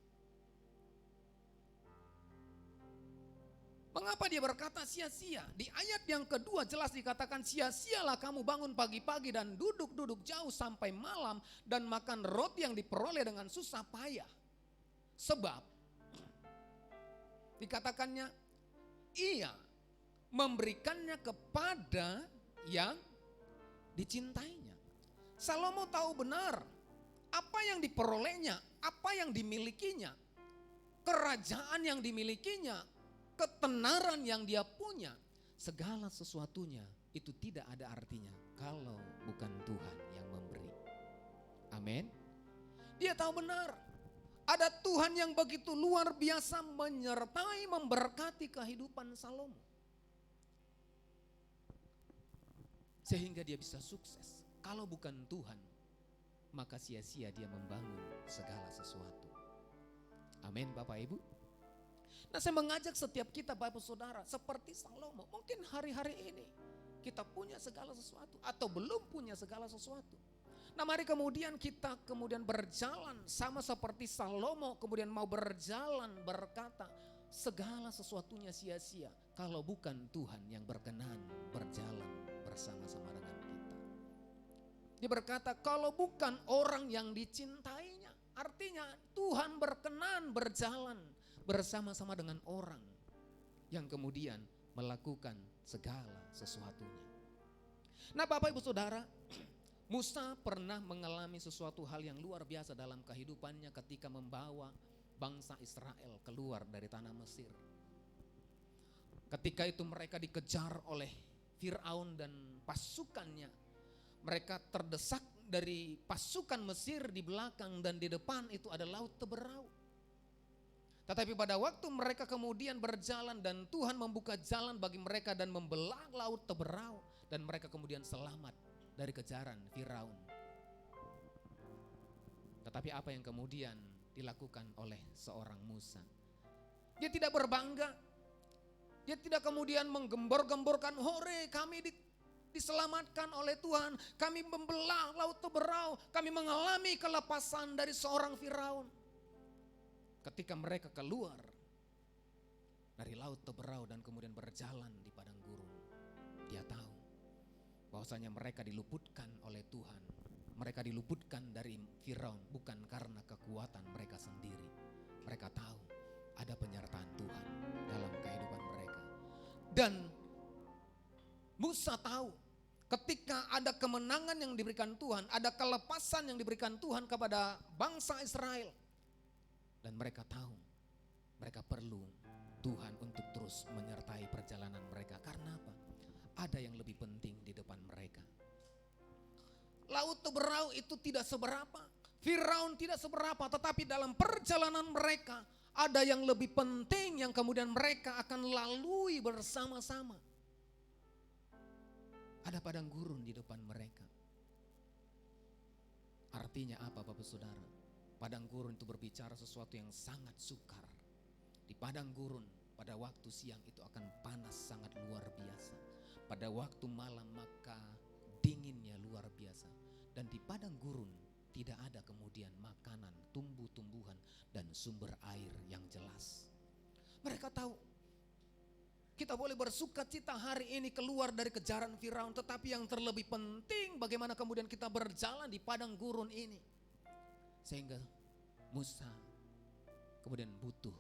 Mengapa dia berkata sia-sia? Di ayat yang kedua jelas dikatakan sia-sialah kamu bangun pagi-pagi dan duduk jauh sampai malam dan makan roti yang diperoleh dengan susah payah. Sebab dikatakannya ia memberikannya kepada yang dicintainya. Salomo tahu benar apa yang diperolehnya, apa yang dimilikinya, kerajaan yang dimilikinya, ketenaran yang dia punya, segala sesuatunya itu tidak ada artinya kalau bukan Tuhan yang memberi. Amin. Dia tahu benar ada Tuhan yang begitu luar biasa menyertai, memberkati kehidupan Salomo, sehingga dia bisa sukses. Kalau bukan Tuhan, maka sia-sia dia membangun segala sesuatu. Amin Bapak Ibu. Nah, saya mengajak setiap kita Bapak Saudara seperti Salomo. Mungkin hari-hari ini kita punya segala sesuatu atau belum punya segala sesuatu. Nah, mari kemudian kita berjalan sama seperti Salomo, kemudian mau berjalan berkata segala sesuatunya sia-sia kalau bukan Tuhan yang berkenan berjalan bersama-sama dengan kita. Dia berkata kalau bukan orang yang dicintainya, artinya Tuhan berkenan berjalan bersama-sama dengan orang yang kemudian melakukan segala sesuatunya. Nah Bapak Ibu Saudara, Musa pernah mengalami sesuatu hal yang luar biasa dalam kehidupannya ketika membawa bangsa Israel keluar dari tanah Mesir. Ketika itu mereka dikejar oleh Firaun dan pasukannya. Mereka terdesak dari pasukan Mesir di belakang dan di depan itu ada laut Teberau. Tetapi pada waktu mereka kemudian berjalan dan Tuhan membuka jalan bagi mereka dan membelah laut Teberau, dan mereka kemudian selamat dari kejaran Firaun. Tetapi apa yang kemudian dilakukan oleh seorang Musa? Dia tidak berbangga. Dia tidak kemudian menggembor-gemborkan, hore kami diselamatkan oleh Tuhan. Kami membelah laut Teberau. Kami mengalami kelepasan dari seorang Firaun. Ketika mereka keluar dari laut Teberau dan kemudian berjalan di padang gurun, dia tahu bahwasanya mereka diluputkan oleh Tuhan. Mereka diluputkan dari Firaun bukan karena kekuatan mereka sendiri. Mereka tahu ada penyertaan Tuhan dalam kehidupan mereka. Dan Musa tahu ketika ada kemenangan yang diberikan Tuhan, ada kelepasan yang diberikan Tuhan kepada bangsa Israel. Dan mereka tahu mereka perlu Tuhan untuk terus menyertai perjalanan mereka. Karena apa? Ada yang lebih penting di depan mereka. Laut Teberau itu tidak seberapa, Firaun tidak seberapa, tetapi dalam perjalanan mereka ada yang lebih penting yang kemudian mereka akan lalui bersama-sama. Ada padang gurun di depan mereka. Artinya apa Bapak Saudara? Padang gurun itu berbicara sesuatu yang sangat sukar. Di padang gurun pada waktu siang itu akan panas sangat luar biasa. Pada waktu malam maka dinginnya luar biasa. Dan di padang gurun tidak ada kemudian makanan, tumbuh-tumbuhan dan sumber air yang jelas. Mereka tahu kita boleh bersuka cita hari ini keluar dari kejaran Firaun, tetapi yang terlebih penting bagaimana kemudian kita berjalan di padang gurun ini. Sehingga Musa kemudian butuh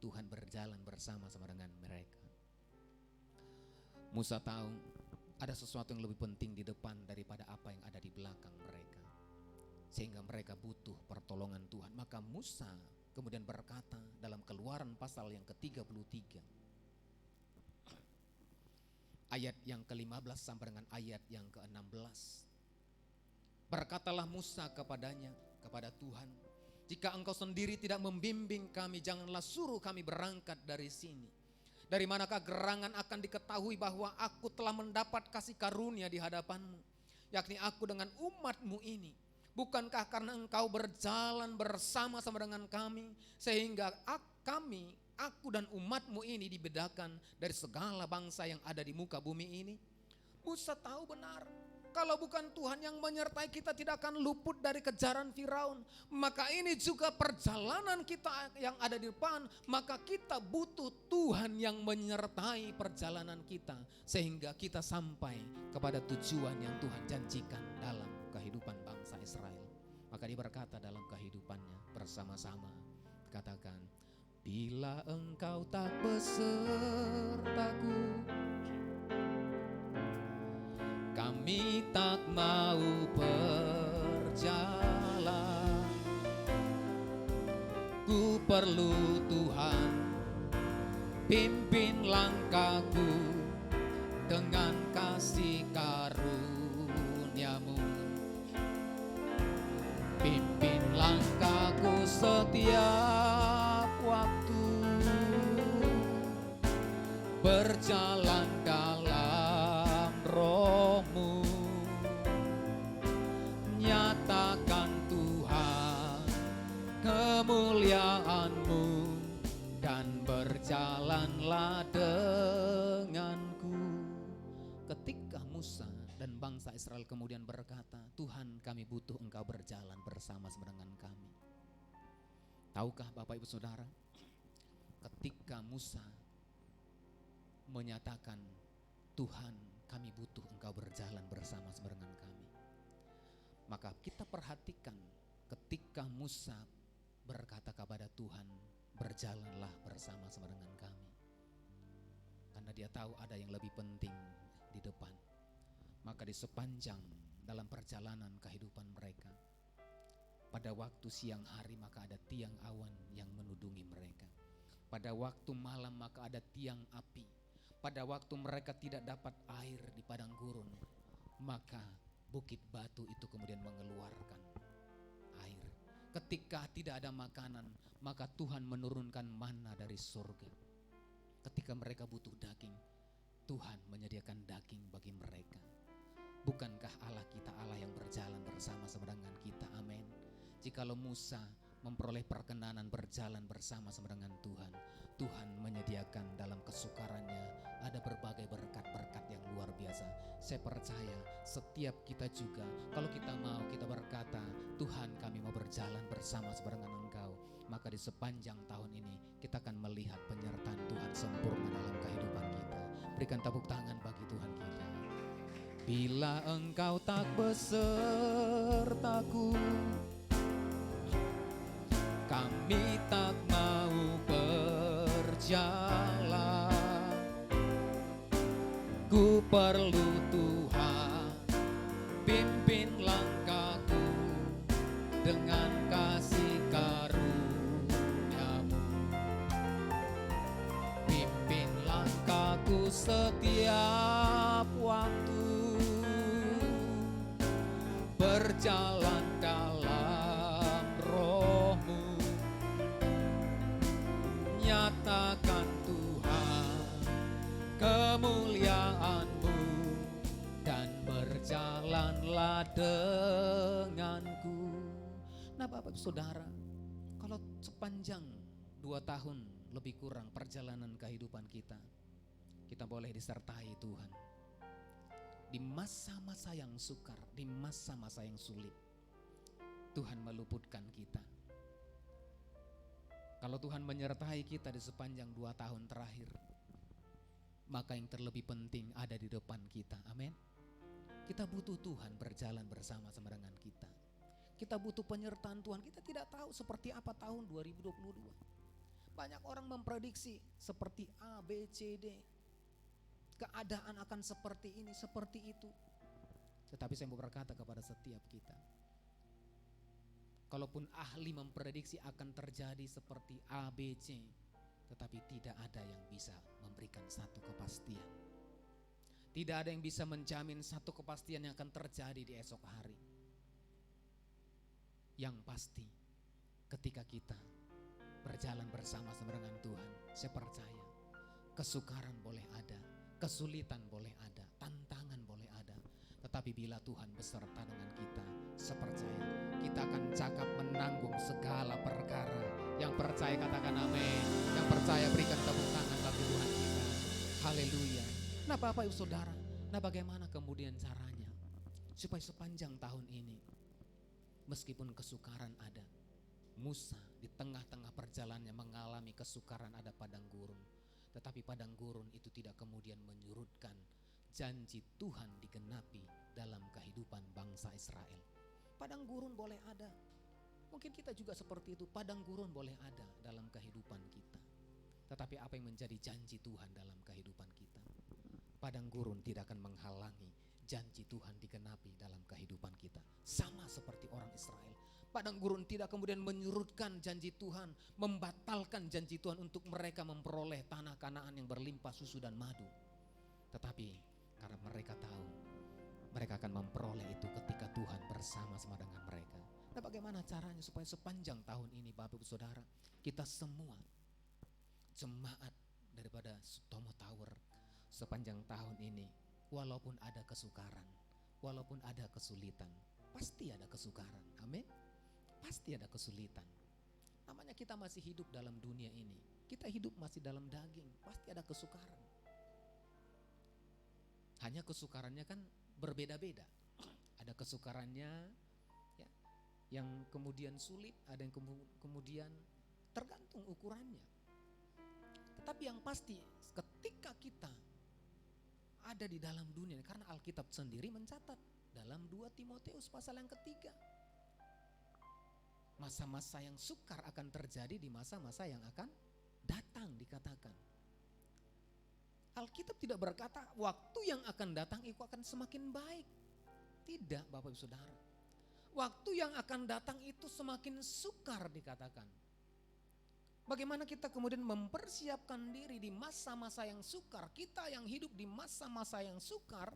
Tuhan berjalan bersama-sama dengan mereka. Musa tahu ada sesuatu yang lebih penting di depan daripada apa yang ada di belakang mereka. Sehingga mereka butuh pertolongan Tuhan. Maka Musa kemudian berkata dalam Keluaran pasal yang ke-33. Ayat yang ke-15 sampai dengan ayat yang ke-16. Berkatalah Musa kepadanya, kepada Tuhan, jika engkau sendiri tidak membimbing kami, janganlah suruh kami berangkat dari sini. Dari manakah gerangan akan diketahui bahwa aku telah mendapat kasih karunia di hadapanmu, yakni aku dengan umatmu ini. Bukankah karena engkau berjalan bersama-sama dengan kami, sehingga aku dan umatmu ini dibedakan dari segala bangsa yang ada di muka bumi ini? Musa tahu benar, kalau bukan Tuhan yang menyertai kita tidak akan luput dari kejaran Firaun. Maka ini juga perjalanan kita yang ada di depan. Maka kita butuh Tuhan yang menyertai perjalanan kita, sehingga kita sampai kepada tujuan yang Tuhan janjikan dalam kehidupan bangsa Israel. Maka dia berkata dalam kehidupannya bersama-sama, katakan, bila engkau tak besertaku, kami tak mau berjalan. Ku perlu Tuhan, pimpin langkahku dengan kasih karuniamu. Pimpin langkahku setiap waktu, berjalan dalam roh-Mu. Nyatakan Tuhan kemuliaan-Mu dan berjalanlah denganku. Ketika Musa dan bangsa Israel kemudian berkata, Tuhan, kami butuh Engkau berjalan bersama-sama dengan kami. Tahukah Bapak Ibu Saudara, ketika Musa menyatakan, Tuhan, kami butuh Engkau berjalan bersama-sama dengan kami, maka kita perhatikan ketika Musa berkata kepada Tuhan, berjalanlah bersama-sama dengan kami, karena dia tahu ada yang lebih penting di depan. Maka di sepanjang dalam perjalanan kehidupan mereka, pada waktu siang hari maka ada tiang awan yang menudungi mereka. Pada waktu malam maka ada tiang api. Pada waktu mereka tidak dapat air di padang gurun, maka bukit batu itu kemudian mengeluarkan air. Ketika tidak ada makanan, maka Tuhan menurunkan manna dari surga. Ketika mereka butuh daging, Tuhan menyediakan daging bagi mereka. Bukankah Allah kita Allah yang berjalan bersama-sama dengan kita? Amin. Jikalau Musa memperoleh perkenanan berjalan bersama-sama dengan Tuhan, Tuhan menyediakan dalam kesukarannya ada berbagai berkat-berkat yang luar biasa. Saya percaya setiap kita juga, kalau kita mau, kita berkata, Tuhan, kami mau berjalan bersama-sama dengan Engkau, maka di sepanjang tahun ini kita akan melihat penyertaan Tuhan sempurna dalam kehidupan kita. Berikan tepuk tangan bagi Tuhan kita. Bila Engkau tak besertaku, kami tak mau berjalan. Ku perlu Tuhan, pimpin langkahku dengan kasih karunia-Mu. Pimpin langkahku setiap waktu, berjalan dalam Roh-Mu. Nyatakan Tuhan kemuliaan-Mu dan berjalanlah denganku. Nah Bapak Saudara, kalau sepanjang 2 tahun lebih kurang perjalanan kehidupan kita boleh disertai Tuhan. Di masa-masa yang sukar, di masa-masa yang sulit, Tuhan meluputkan kita. Kalau Tuhan menyertai kita di sepanjang 2 tahun terakhir, maka yang terlebih penting ada di depan kita. Amin. Kita butuh Tuhan berjalan bersama-sama dengan kita. Kita butuh penyertaan Tuhan. Kita tidak tahu seperti apa tahun 2022. Banyak orang memprediksi seperti A, B, C, D. Keadaan akan seperti ini, seperti itu. Tetapi saya mau berkata kepada setiap kita, kalaupun ahli memprediksi akan terjadi seperti A, B, C, tetapi tidak ada yang bisa memberikan satu kepastian. Tidak ada yang bisa menjamin satu kepastian yang akan terjadi di esok hari. Yang pasti, ketika kita berjalan bersama-sama dengan Tuhan, saya percaya kesukaran boleh ada, kesulitan boleh ada, tantangan boleh ada. Tetapi bila Tuhan beserta dengan kita, saya percaya kita akan cakap menanggung segala perkara. Yang percaya katakan amin. Yang percaya berikan tepuk tangan bagi Tuhan kita. Haleluya. Nah Bapak Ibu Saudara, nah bagaimana kemudian caranya supaya sepanjang tahun ini, meskipun kesukaran ada, Musa di tengah-tengah perjalanannya mengalami kesukaran, ada padang gurun. Tetapi padang gurun itu tidak kemudian menyurutkan janji Tuhan digenapi dalam kehidupan bangsa Israel. Padang gurun boleh ada. Mungkin kita juga seperti itu, padang gurun boleh ada dalam kehidupan kita. Tetapi apa yang menjadi janji Tuhan dalam kehidupan kita? Padang gurun tidak akan menghalangi janji Tuhan digenapi dalam kehidupan kita. Sama seperti orang Israel. Padang gurun tidak kemudian menyurutkan janji Tuhan, membatalkan janji Tuhan untuk mereka memperoleh tanah Kanaan yang berlimpah susu dan madu. Tetapi karena mereka tahu, mereka akan memperoleh itu ketika Tuhan bersama-sama dengan mereka. Nah bagaimana caranya supaya sepanjang tahun ini Bapak Ibu Saudara, kita semua jemaat daripada Sutomo Tower sepanjang tahun ini, walaupun ada kesukaran, walaupun ada kesulitan, pasti ada kesukaran, amin. Pasti ada kesulitan. Namanya kita masih hidup dalam dunia ini, kita hidup masih dalam daging, pasti ada kesukaran. Hanya kesukarannya kan berbeda-beda. Ada kesukarannya ya, yang kemudian sulit, ada yang kemudian tergantung ukurannya. Tetapi yang pasti ketika kita ada di dalam dunia, karena Alkitab sendiri mencatat dalam 2 Timotius pasal yang ketiga, masa-masa yang sukar akan terjadi di masa-masa yang akan datang dikatakan. Alkitab tidak berkata waktu yang akan datang itu akan semakin baik. Tidak Bapak Ibu Saudara. Waktu yang akan datang itu semakin sukar dikatakan. Bagaimana kita kemudian mempersiapkan diri di masa-masa yang sukar. Kita yang hidup di masa-masa yang sukar,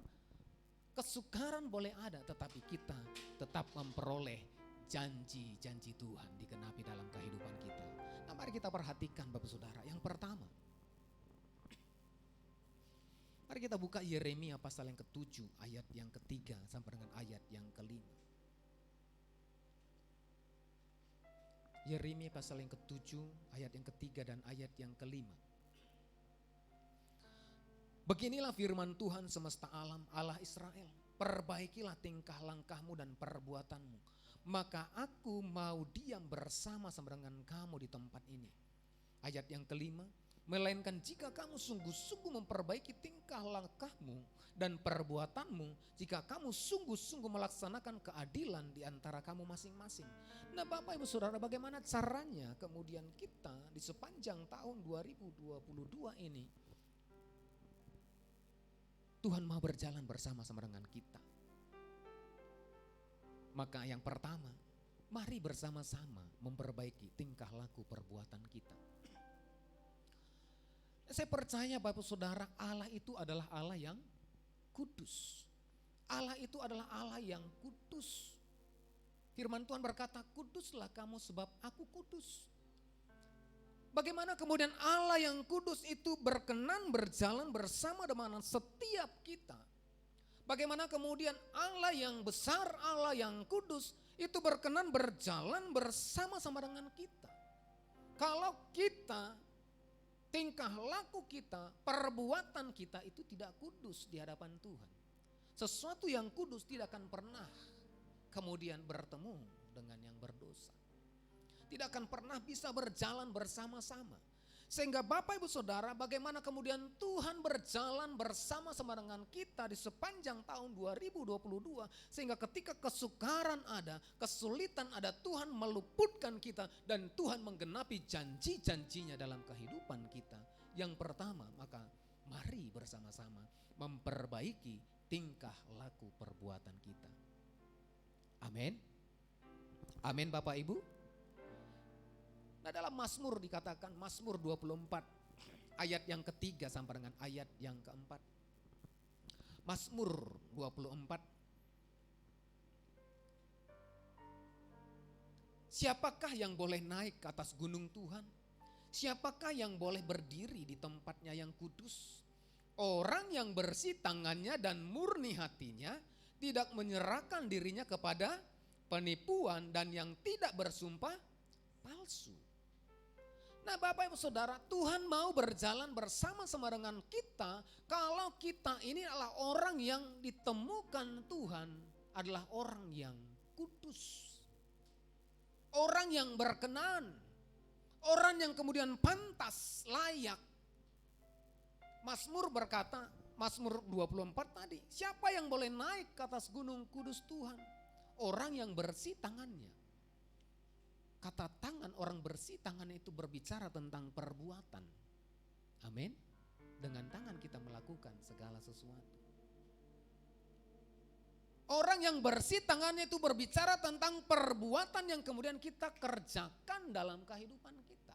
kesukaran boleh ada, tetapi kita tetap memperoleh janji-janji Tuhan digenapi dalam kehidupan kita. Nah mari kita perhatikan Bapak Saudara. Yang pertama, mari kita buka Yeremia pasal yang ke-7 ayat yang ke-3 sampai dengan ayat yang ke-5. Yeremia pasal yang ke-7 ayat yang ke-3 dan ayat yang ke-5. Beginilah firman Tuhan semesta alam, Allah Israel. Perbaikilah tingkah langkahmu dan perbuatanmu, maka aku mau diam bersama-sama dengan kamu di tempat ini. Ayat yang ke-5, melainkan jika kamu sungguh-sungguh memperbaiki tingkah langkahmu dan perbuatanmu, jika kamu sungguh-sungguh melaksanakan keadilan di antara kamu masing-masing. Nah Bapak Ibu Saudara, bagaimana caranya kemudian kita di sepanjang tahun 2022 ini Tuhan mau berjalan bersama-sama dengan kita. Maka yang pertama, mari bersama-sama memperbaiki tingkah laku perbuatan kita. Saya percaya Bapak Saudara, Allah itu adalah Allah yang kudus. Allah itu adalah Allah yang kudus. Firman Tuhan berkata, kuduslah kamu sebab aku kudus. Bagaimana kemudian Allah yang kudus itu berkenan berjalan bersama dengan setiap kita. Bagaimana kemudian Allah yang besar, Allah yang kudus itu berkenan berjalan bersama-sama dengan kita. Kalau kita, tingkah laku kita, perbuatan kita itu tidak kudus di hadapan Tuhan. Sesuatu yang kudus tidak akan pernah kemudian bertemu dengan yang berdosa. Tidak akan pernah bisa berjalan bersama-sama. Sehingga Bapak Ibu Saudara, bagaimana kemudian Tuhan berjalan bersama-sama dengan kita di sepanjang tahun 2022. Sehingga ketika kesukaran ada, kesulitan ada, Tuhan meluputkan kita. Dan Tuhan menggenapi janji-janjinya dalam kehidupan kita. Yang pertama, maka mari bersama-sama memperbaiki tingkah laku perbuatan kita. Amin. Amin Bapak Ibu. Nah dalam Mazmur dikatakan, Mazmur 24 ayat yang ketiga sampai dengan ayat yang keempat. Mazmur 24. Siapakah yang boleh naik ke atas gunung Tuhan? Siapakah yang boleh berdiri di tempatnya yang kudus? Orang yang bersih tangannya dan murni hatinya, tidak menyerahkan dirinya kepada penipuan dan yang tidak bersumpah palsu. Nah Bapak Ibu Saudara, Tuhan mau berjalan bersama-sama dengan kita kalau kita ini adalah orang yang ditemukan Tuhan adalah orang yang kudus. Orang yang berkenan. Orang yang kemudian pantas, layak. Mazmur berkata, Mazmur 24 tadi, siapa yang boleh naik ke atas gunung kudus Tuhan? Orang yang bersih tangannya. Kata tangan, orang bersih tangan itu berbicara tentang perbuatan. Amin. Dengan tangan kita melakukan segala sesuatu. Orang yang bersih tangannya itu berbicara tentang perbuatan yang kemudian kita kerjakan dalam kehidupan kita.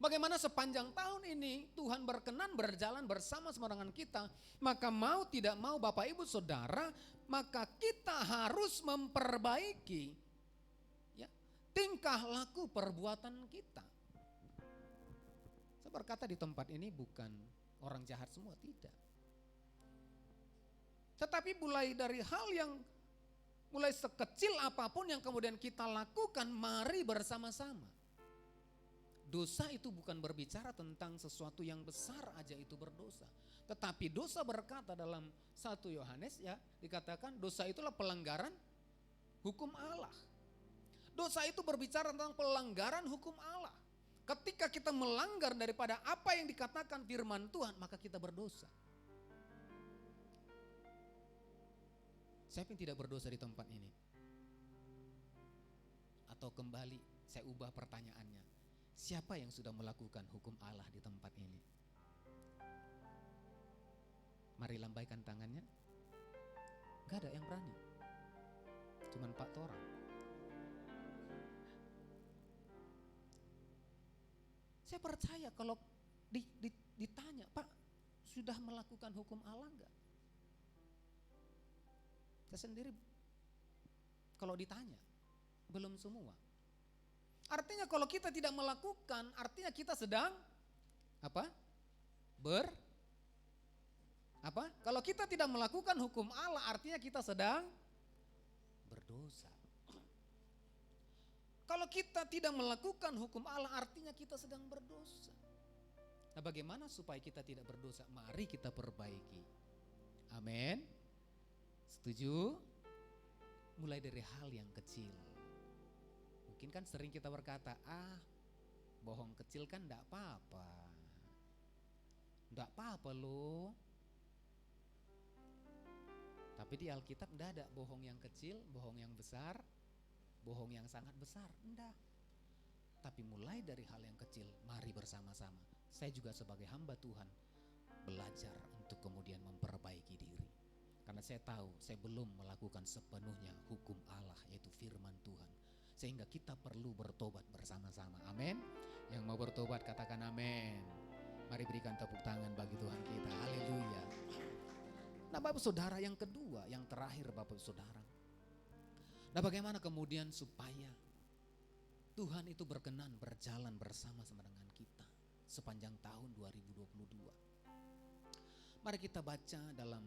Bagaimana sepanjang tahun ini Tuhan berkenan berjalan bersama-sama dengan kita. Maka mau tidak mau Bapak Ibu Saudara, maka kita harus memperbaiki tingkah laku perbuatan kita. Saya berkata di tempat ini bukan orang jahat semua, tidak. Tetapi mulai dari hal yang mulai sekecil apapun yang kemudian kita lakukan, mari bersama-sama. Dosa itu bukan berbicara tentang sesuatu yang besar aja itu berdosa. Tetapi dosa berkata dalam 1 Yohanes ya, dikatakan dosa itulah pelanggaran hukum Allah. Dosa itu berbicara tentang pelanggaran hukum Allah. Ketika kita melanggar daripada apa yang dikatakan firman Tuhan, maka kita berdosa. Siapa yang tidak berdosa di tempat ini? Atau kembali saya ubah pertanyaannya. Siapa yang sudah melakukan hukum Allah di tempat ini? Mari lambaikan tangannya. Gak ada yang berani. Cuman 4 orang. Saya percaya kalau ditanya, Pak sudah melakukan hukum Allah enggak? Saya sendiri kalau ditanya, belum semua. Artinya kalau kita tidak melakukan, artinya kita sedang apa? Kalau kita tidak melakukan hukum Allah, artinya kita sedang berdosa. Kalau kita tidak melakukan hukum Allah, artinya kita sedang berdosa. Nah, bagaimana supaya kita tidak berdosa? Mari kita perbaiki. Amin. Setuju? Mulai dari hal yang kecil. Mungkin kan sering kita berkata, bohong kecil kan enggak apa-apa. Enggak apa-apa loh. Tapi di Alkitab enggak ada bohong yang kecil, bohong yang besar, bohong yang sangat besar. Enggak. Tapi mulai dari hal yang kecil, mari bersama-sama. Saya juga sebagai hamba Tuhan belajar untuk kemudian saya tahu saya belum melakukan sepenuhnya hukum Allah, yaitu firman Tuhan. Sehingga kita perlu bertobat bersama-sama. Amin. Yang mau bertobat katakan amin. Mari berikan tepuk tangan bagi Tuhan kita. Haleluya. Nah Bapak Saudara, yang kedua, yang terakhir Bapak Saudara. Nah bagaimana kemudian supaya Tuhan itu berkenan berjalan bersama-sama dengan kita sepanjang tahun 2022. Mari kita baca dalam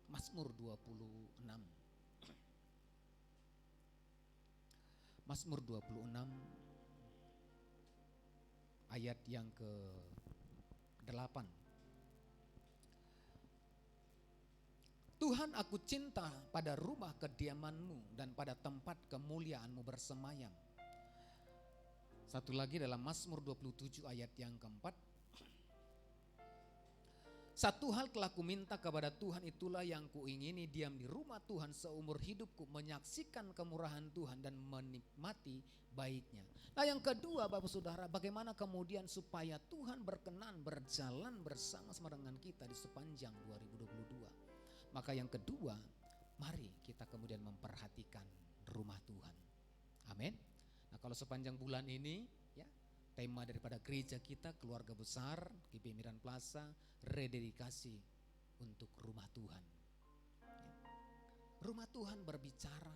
Mazmur 26. Mazmur 26 ayat yang ke-8. Tuhan, aku cinta pada rumah kediaman-Mu dan pada tempat kemuliaan-Mu bersemayam. Satu lagi dalam Mazmur 27 ayat yang keempat. Satu hal telah kuminta kepada Tuhan, itulah yang kuingini, diam di rumah Tuhan seumur hidupku, menyaksikan kemurahan Tuhan dan menikmati baiknya. Nah yang kedua Bapak Saudara, bagaimana kemudian supaya Tuhan berkenan berjalan bersama-sama dengan kita di sepanjang 2022. Maka yang kedua, mari kita kemudian memperhatikan rumah Tuhan. Amin. Nah kalau sepanjang bulan ini ya, tema daripada gereja kita, keluarga besar GP Miran Plaza, rededikasi untuk rumah Tuhan. Ya. Rumah Tuhan berbicara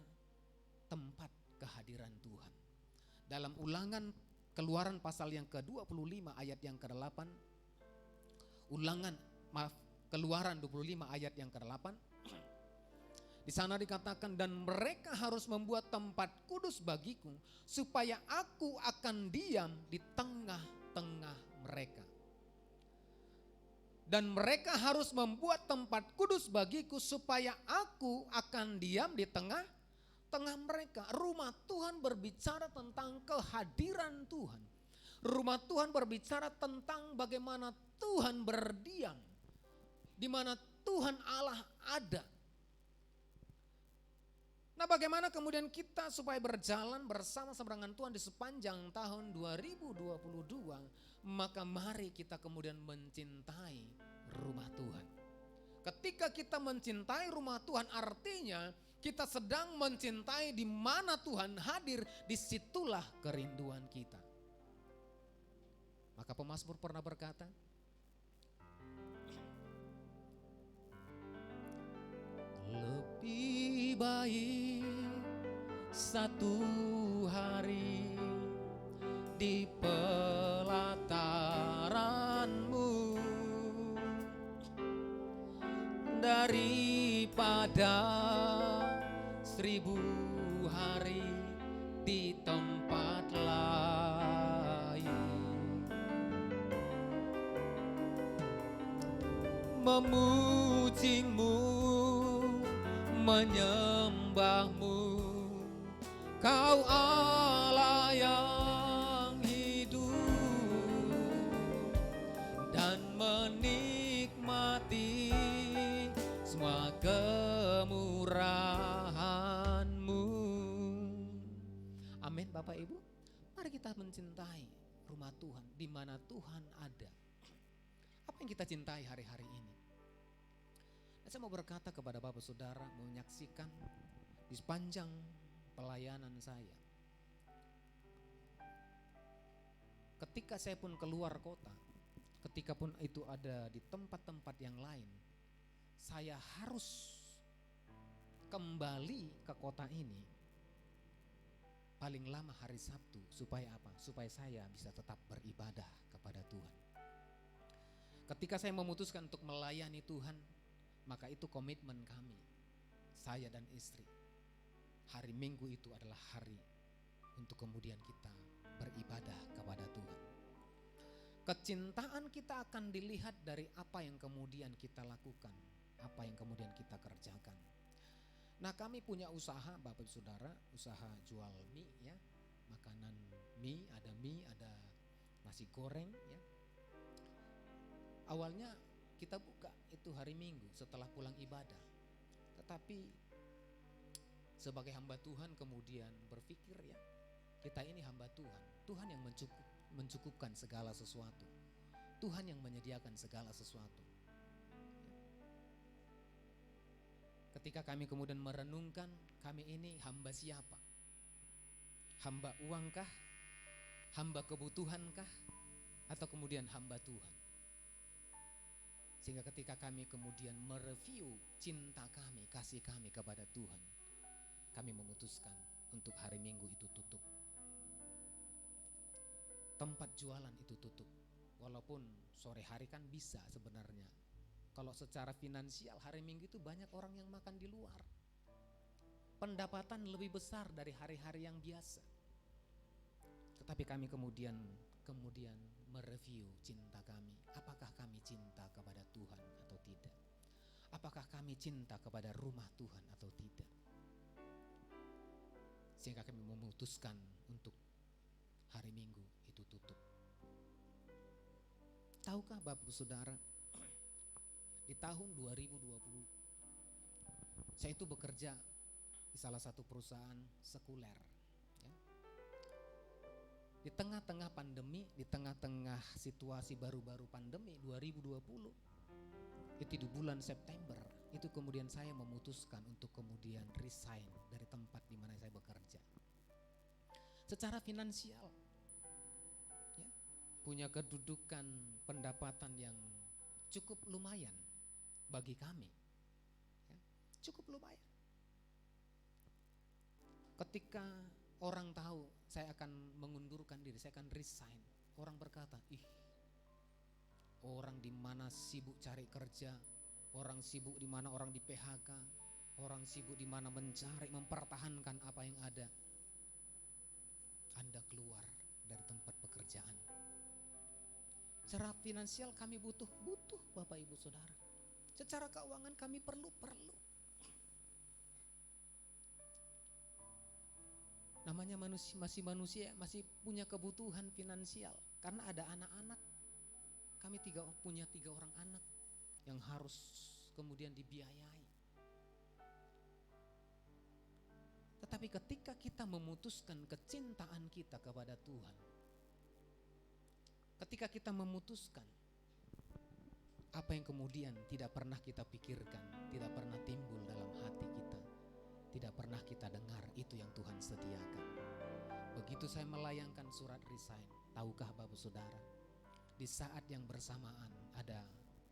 tempat kehadiran Tuhan. Dalam Ulangan Keluaran pasal yang ke-25 ayat yang ke-8, Keluaran 25 ayat yang ke-8, di sana dikatakan, dan mereka harus membuat tempat kudus bagiku, supaya aku akan diam di tengah-tengah mereka. Dan mereka harus membuat tempat kudus bagiku, supaya aku akan diam di tengah-tengah mereka. Rumah Tuhan berbicara tentang kehadiran Tuhan. Rumah Tuhan berbicara tentang bagaimana Tuhan berdiam, di mana Tuhan Allah ada. Nah bagaimana kemudian kita supaya berjalan bersama-sama dengan Tuhan di sepanjang tahun 2022, maka mari kita kemudian mencintai rumah Tuhan. Ketika kita mencintai rumah Tuhan, artinya kita sedang mencintai di mana Tuhan hadir, disitulah kerinduan kita. Maka pemazmur pernah berkata, lebih baik satu hari di pelataran-Mu daripada 1000 hari di tempat lain. Memuji-Mu, menyembah-Mu, Kau Allah yang hidup, dan menikmati semua kemurahan-Mu. Amin Bapak Ibu. Mari kita mencintai rumah Tuhan, di mana Tuhan ada. Apa yang kita cintai hari-hari ini? Saya mau berkata kepada Bapak Saudara, menyaksikan di sepanjang pelayanan saya. Ketika saya pun keluar kota, ketika pun itu ada di tempat-tempat yang lain, saya harus kembali ke kota ini paling lama hari Sabtu. Supaya apa? Supaya saya bisa tetap beribadah kepada Tuhan. Ketika saya memutuskan untuk melayani Tuhan, maka itu komitmen kami, saya dan istri. Hari Minggu itu adalah hari untuk kemudian kita beribadah kepada Tuhan. Kecintaan kita akan dilihat dari apa yang kemudian kita lakukan, apa yang kemudian kita kerjakan. Nah kami punya usaha Bapak Saudara, usaha jual mie ya, makanan mie, ada nasi goreng ya. Awalnya kita buka itu hari Minggu setelah pulang ibadah. Tetapi sebagai hamba Tuhan kemudian berpikir ya, kita ini hamba Tuhan. Tuhan yang mencukupkan segala sesuatu. Tuhan yang menyediakan segala sesuatu. Ketika kami kemudian merenungkan, kami ini hamba siapa? Hamba uangkah? Hamba kebutuhankah? Atau kemudian hamba Tuhan? Sehingga ketika kami kemudian mereview cinta kami, kasih kami kepada Tuhan, kami memutuskan untuk hari Minggu itu tutup. Tempat jualan itu tutup. Walaupun sore hari kan bisa sebenarnya. Kalau secara finansial hari Minggu itu banyak orang yang makan di luar. Pendapatan lebih besar dari hari-hari yang biasa. Tetapi kami kemudian mereview cinta kami. Apakah kami cinta kepada Tuhan atau tidak? Apakah kami cinta kepada rumah Tuhan atau tidak? Sehingga kami memutuskan untuk hari Minggu itu tutup. Tahukah Bapak Saudara, di tahun 2020 saya itu bekerja di salah satu perusahaan sekuler, ya. Di tengah-tengah pandemi, di tengah-tengah situasi baru-baru pandemi 2020, itu di bulan September, itu kemudian saya memutuskan untuk kemudian resign dari tempat di mana saya bekerja. Secara finansial, ya, punya kedudukan pendapatan yang cukup lumayan bagi kami, ya, cukup lumayan. Ketika orang tahu saya akan mengundurkan diri, saya akan resign, orang berkata, ih, orang di mana sibuk cari kerja, orang sibuk di mana orang di PHK, orang sibuk di mana mencari, mempertahankan apa yang ada. Anda keluar dari tempat pekerjaan. Secara finansial kami butuh Bapak Ibu Saudara. Secara keuangan kami perlu. Namanya manusia, masih punya kebutuhan finansial. Karena ada anak-anak. Kami punya 3 orang anak yang harus kemudian dibiayai. Tetapi ketika kita memutuskan kecintaan kita kepada Tuhan, ketika kita memutuskan apa yang kemudian tidak pernah kita pikirkan, tidak pernah timbul dalam hati kita, tidak pernah kita dengar, itu yang Tuhan sediakan. Begitu saya melayangkan surat resign, tahukah Bapak Saudara, di saat yang bersamaan ada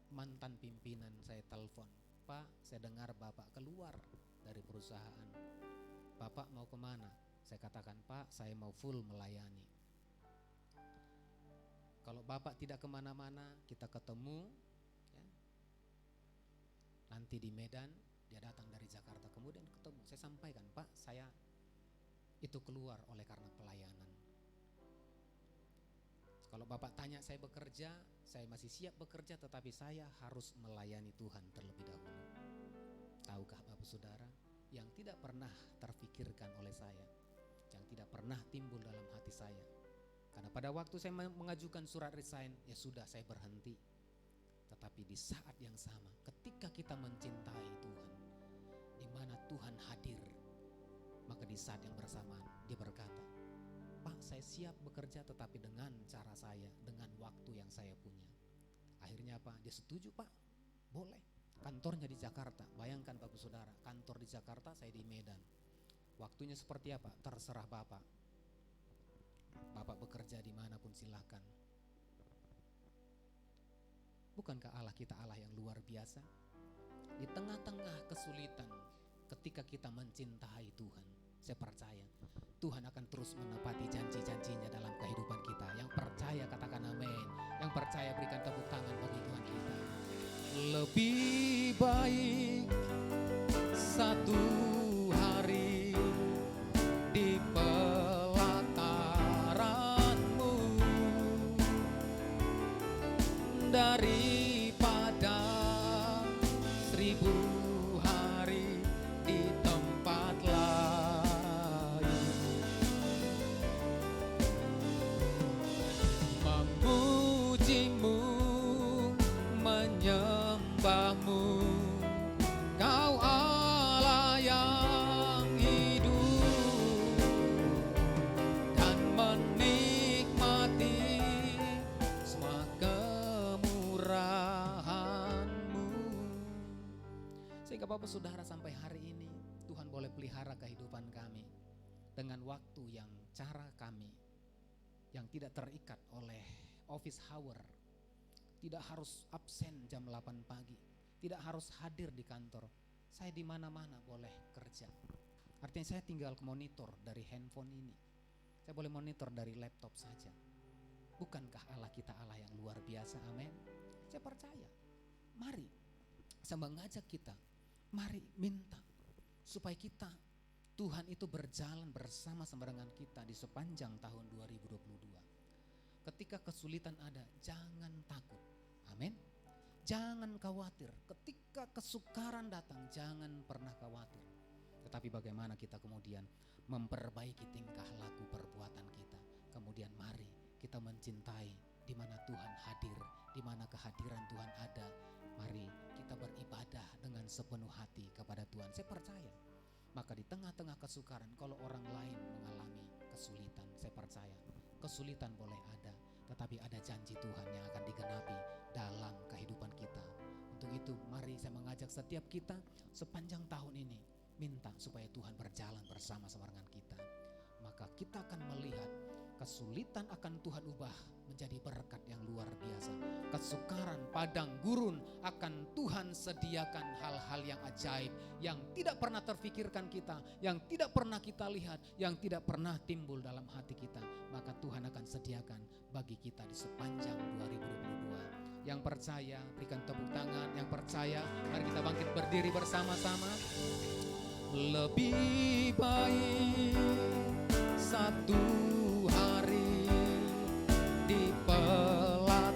mantan pimpinan saya telepon, Pak, saya dengar Bapak keluar dari perusahaan. Bapak mau kemana? Saya katakan, Pak, saya mau full melayani. Kalau Bapak tidak kemana-mana, kita ketemu, ya. Nanti di Medan, dia datang dari Jakarta, kemudian ketemu. Saya sampaikan, Pak, saya itu keluar oleh karena pelayanan. Kalau Bapak tanya saya bekerja, saya masih siap bekerja, tetapi saya harus melayani Tuhan terlebih dahulu. Tahukah Bapak Saudara, yang tidak pernah terfikirkan oleh saya, yang tidak pernah timbul dalam hati saya. Karena pada waktu saya mengajukan surat resign, ya sudah, saya berhenti. Tetapi di saat yang sama, ketika kita mencintai Tuhan, di mana Tuhan hadir, maka di saat yang bersamaan dia berkata, Pak, saya siap bekerja tetapi dengan cara saya, dengan waktu yang saya punya. Akhirnya apa? Dia setuju, Pak, boleh. Kantornya di Jakarta, bayangkan Bapak Saudara, kantor di Jakarta, saya di Medan. Waktunya seperti apa? Terserah Bapak. Bapak bekerja dimanapun silakan. Bukankah Allah kita Allah yang luar biasa? Di tengah-tengah kesulitan, ketika kita mencintai Tuhan, saya percaya Tuhan akan terus menepati janji-janjinya dalam kehidupan kita. Yang percaya katakan amin. Yang percaya berikan tepuk tangan bagi Tuhan kita. Lebih baik satu hari di pelataranmu daripada 1000 hari di tempat lain. Memujimu, menyembahmu, Kau Allah yang hidup, dan menikmati semua kemurahan-Mu. Sehingga Bapak Saudara sampai hari ini Tuhan boleh pelihara kehidupan kami dengan waktu yang cara kami yang tidak terikat oleh office hour. Tidak harus absen jam 8 pagi, tidak harus hadir di kantor. Saya di mana-mana boleh kerja. Artinya saya tinggal monitor dari handphone ini. Saya boleh monitor dari laptop saja. Bukankah Allah kita Allah yang luar biasa? Amin. Saya percaya. Mari saya mengajak kita, mari minta supaya kita, Tuhan itu berjalan bersama-sama dengan kita di sepanjang tahun 2022. Ketika kesulitan ada, jangan takut. Amin. Jangan khawatir. Ketika kesukaran datang, jangan pernah khawatir. Tetapi bagaimana kita kemudian memperbaiki tingkah laku perbuatan kita. Kemudian mari kita mencintai di mana Tuhan hadir, di mana kehadiran Tuhan ada. Mari kita beribadah dengan sepenuh hati kepada Tuhan. Saya percaya. Maka di tengah-tengah kesukaran, kalau orang lain mengalami kesulitan, saya percaya kesulitan boleh ada, tetapi ada janji Tuhan yang akan digenapi dalam kehidupan kita. Untuk itu mari saya mengajak setiap kita sepanjang tahun ini, minta supaya Tuhan berjalan bersama-sama dengan kita. Maka kita akan melihat kesulitan akan Tuhan ubah menjadi berkat yang luar biasa. Kesukaran, padang gurun akan Tuhan sediakan hal-hal yang ajaib, yang tidak pernah terfikirkan kita, yang tidak pernah kita lihat, yang tidak pernah timbul dalam hati kita. Maka Tuhan akan sediakan bagi kita di sepanjang 2022. Yang percaya berikan tepuk tangan, yang percaya mari kita bangkit berdiri bersama-sama. Lebih baik satu hari di pelataranmu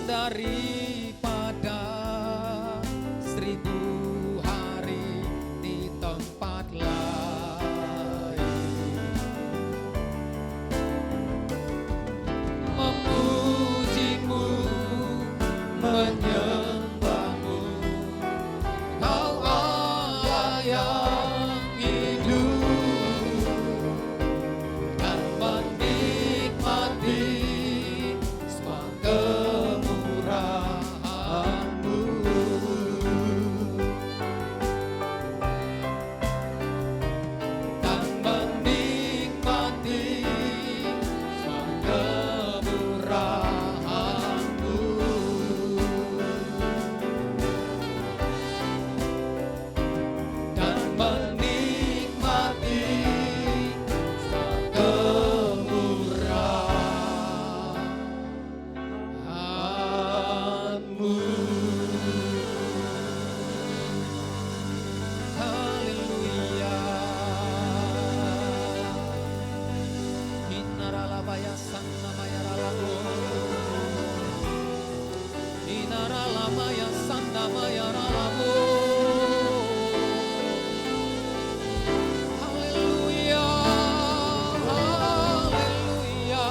daripada 1000 hari di tempat lain. Memujimu, menyembahmu, Kau Allah yang hidup, dan menikmati semua kemurahan-Mu. Dan menikmati semua kemurahan-Mu. Dan menikmati semua kemurahan-Mu. Haleluya. Inaralabaya sannamaya ralabo. Inaralamaya sannamaya ralabo. Haleluya. Haleluya.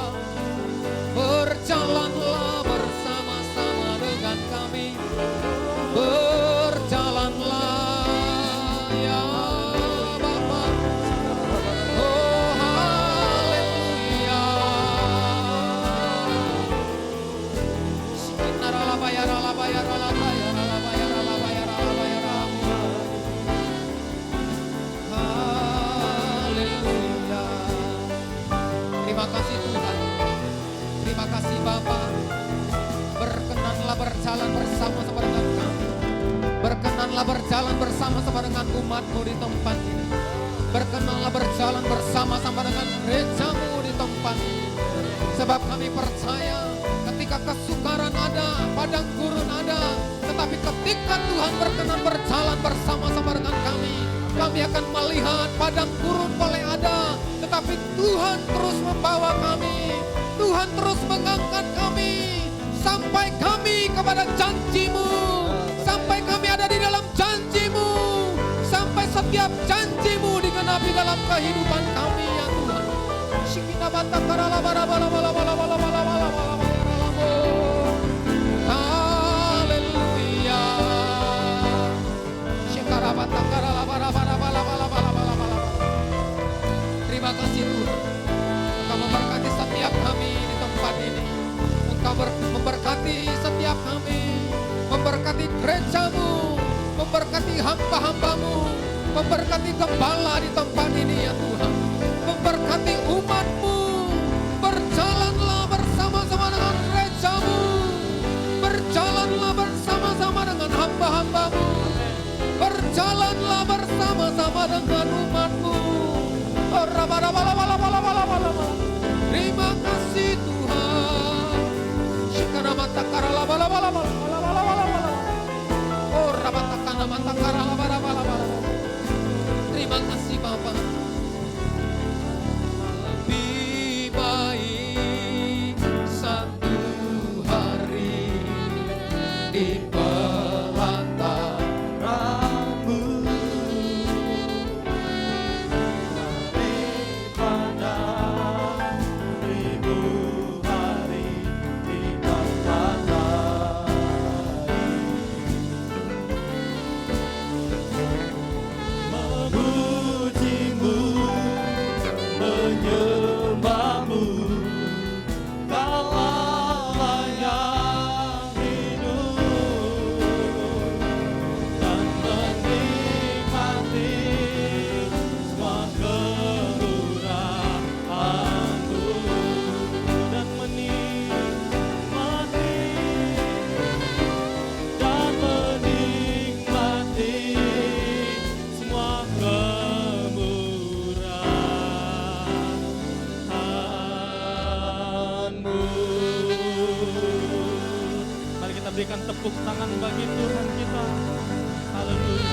Berjalanlah bersama-sama dengan kami. Berjalanlah ya Bapa. Oh haleluya. Sikinaralabaya ralabaya ralabaya ralabaya ralabaya ralabaya ralabaya. Haleluya. Terima kasih Tuhan. Terima kasih Bapa. Berkenanlah berjalan bersama-sama dengan kami. Berkenanlah berjalan bersama-sama dengan umat-Mu di tempat ini. Berkenanlah berjalan bersama-sama dengan gereja-Mu di tempat ini. Sebab kami percaya ketika kesukaran ada, padang gurun ada, tetapi ketika Tuhan berkenan berjalan bersama-sama dengan kami akan melihat padang gurun boleh ada, tetapi Tuhan terus membawa kami. Tuhan terus mengangkat kami sampai kami kepada janji-Mu, sampai kami ada di dalam janji-Mu, sampai setiap janji-Mu digenapi dalam kehidupan kami ya Tuhan. Haleluya. Terima kasih Tuhan. Engkau memberkati setiap kami di tempat ini. Engkau memberkati setiap setiap kami, memberkati gerejamu, memberkati hamba-hambamu, memberkati gembala di tempat ini ya Tuhan, memberkati umatmu. Berjalanlah bersama-sama dengan gerejamu, berjalanlah bersama-sama dengan hamba-hambamu, berjalanlah bersama-sama dengan umatmu. Terima kasih Tuhan. Terima kasih Bapa. Lebih baik satu hari di pelataranmu daripada 1000 hari di tempat memujimu, menyembahmu, Kau Allah yang hidup, dan menikmati semua kemurahan-Mu, dan menikmati semua kemurahan-Mu. Mari kita berikan tepuk tangan bagi Tuhan kita. Haleluya.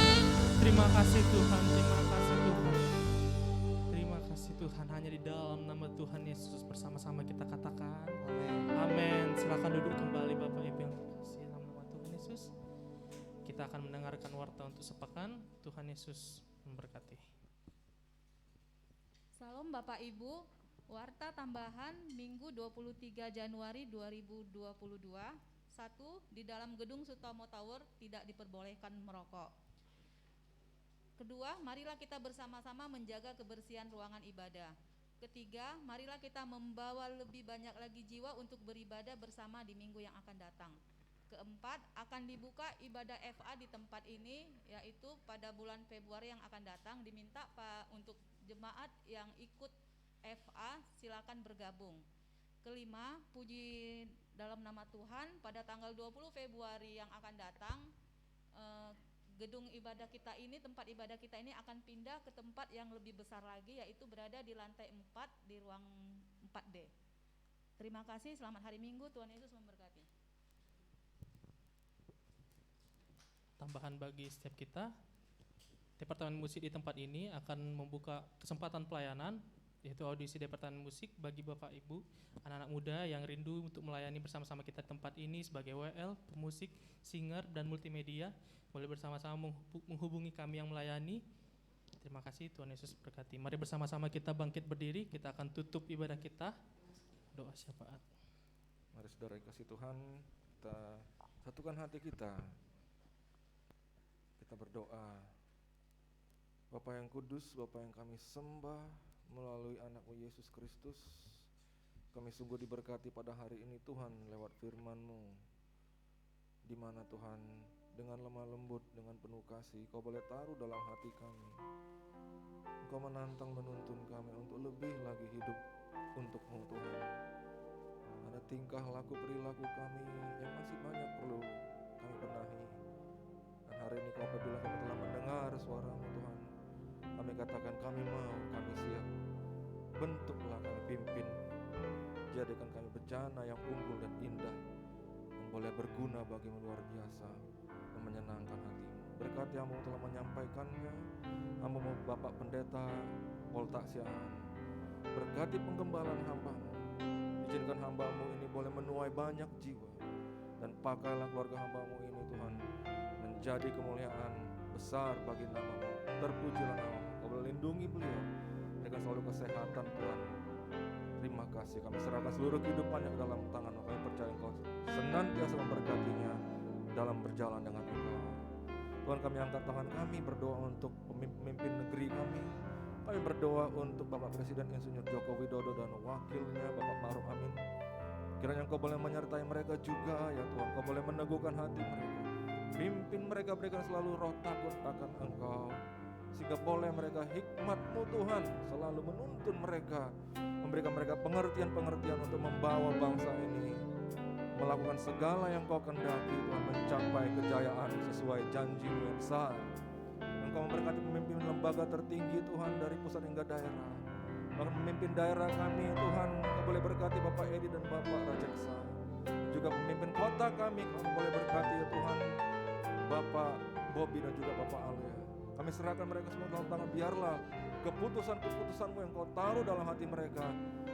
Terima kasih Tuhan, terima kasih Tuhan. Terima kasih Tuhan, hanya di dalam nama Tuhan Yesus bersama-sama kita katakan amin. Silakan duduk kembali Bapak Ibu yang terkasih dalam nama Tuhan Yesus. Kita akan mendengarkan warta untuk sepekan. Tuhan Yesus memberkati. Salam Bapak Ibu, warta tambahan Minggu 23 Januari 2022. 1. Di dalam gedung Sutomo Tower tidak diperbolehkan merokok. Kedua, marilah kita bersama-sama menjaga kebersihan ruangan ibadah. Ketiga, marilah kita membawa lebih banyak lagi jiwa untuk beribadah bersama di minggu yang akan datang. Keempat, akan dibuka ibadah FA di tempat ini, yaitu pada bulan Februari yang akan datang. Diminta untuk jemaat yang ikut FA silakan bergabung. Kelima, puji dalam nama Tuhan, pada tanggal 20 Februari yang akan datang, gedung ibadah kita ini, tempat ibadah kita ini akan pindah ke tempat yang lebih besar lagi, yaitu berada di lantai 4 di ruang 4D. Terima kasih, selamat hari Minggu, Tuhan Yesus memberkati. Tambahan bagi setiap kita, Departemen Musik di tempat ini akan membuka kesempatan pelayanan, yaitu audisi Departemen Musik bagi Bapak Ibu, anak-anak muda yang rindu untuk melayani bersama-sama kita di tempat ini sebagai WL, pemusik, singer, dan multimedia. Boleh bersama-sama menghubungi kami yang melayani. Terima kasih, Tuhan Yesus berkati. Mari bersama-sama kita bangkit berdiri, kita akan tutup ibadah kita. Doa syafaat. Mari saudara yang kasih Tuhan, kita satukan hati kita. Kita berdoa. Bapa yang kudus, Bapa yang kami sembah melalui anak-Mu Yesus Kristus, kami sungguh diberkati pada hari ini Tuhan lewat firman-Mu, di mana Tuhan dengan lemah lembut, dengan penuh kasih Kau boleh taruh dalam hati kami. Engkau menantang menuntun kami untuk lebih lagi hidup untuk-Mu Tuhan. Ada tingkah laku perilaku kami yang masih banyak perlu kami benahi. Dan hari ini Kau apabila kami telah mendengar suara-Mu Tuhan, kami katakan kami mau, kami siap. Bentuklah kami, pimpin. Jadikan kami bejana yang unggul dan indah, yang boleh berguna bagi-Mu luar biasa dan menyenangkan hati-Mu. Berkati yang telah menyampaikannya, hamba-Mu Bapak Pendeta Poltaksiaan. Berkati penggembalaan hamba-Mu. Izinkan hamba-Mu ini boleh menuai banyak jiwa, dan pakailah keluarga hamba-Mu ini Tuhan menjadi kemuliaan besar bagi nama-Mu. Terpujilah nama-Mu. Kau boleh lindungi beliau, berikan selalu kesehatan Tuhan. Terima kasih, kami serahkan seluruh kehidupannya ke dalam tangan-Mu. Kami percaya Engkau senantiasa memberkatinya dalam berjalan dengan Engkau. Tuhan, kami angkat tangan kami berdoa untuk pemimpin negeri kami. Kami berdoa untuk Bapak Presiden Insinyur Joko Widodo dan wakilnya Bapak Ma'ruf Amin. Kiranya Engkau boleh menyertai mereka juga ya Tuhan. Engkau boleh meneguhkan hati mereka. Pimpin mereka, berikan selalu roh takut akan Engkau. Sehingga boleh mereka hikmat-Mu Tuhan selalu menuntun mereka, memberikan mereka pengertian-pengertian untuk membawa bangsa ini melakukan segala yang Kau kehendaki Tuhan, mencapai kejayaan sesuai janji-Mu yang besar. Engkau memberkati pemimpin lembaga tertinggi Tuhan dari pusat hingga daerah. Bahkan memimpin daerah kami Tuhan, Engkau boleh berkati Bapak Edi dan Bapak Rajeksa. Juga pemimpin kota kami, Kau boleh berkati ya Tuhan, Bapak Bobi dan juga Bapak Alia. Kami serahkan mereka semua dalam tangan, biarlah keputusan-keputusan-Mu yang Kau taruh dalam hati mereka,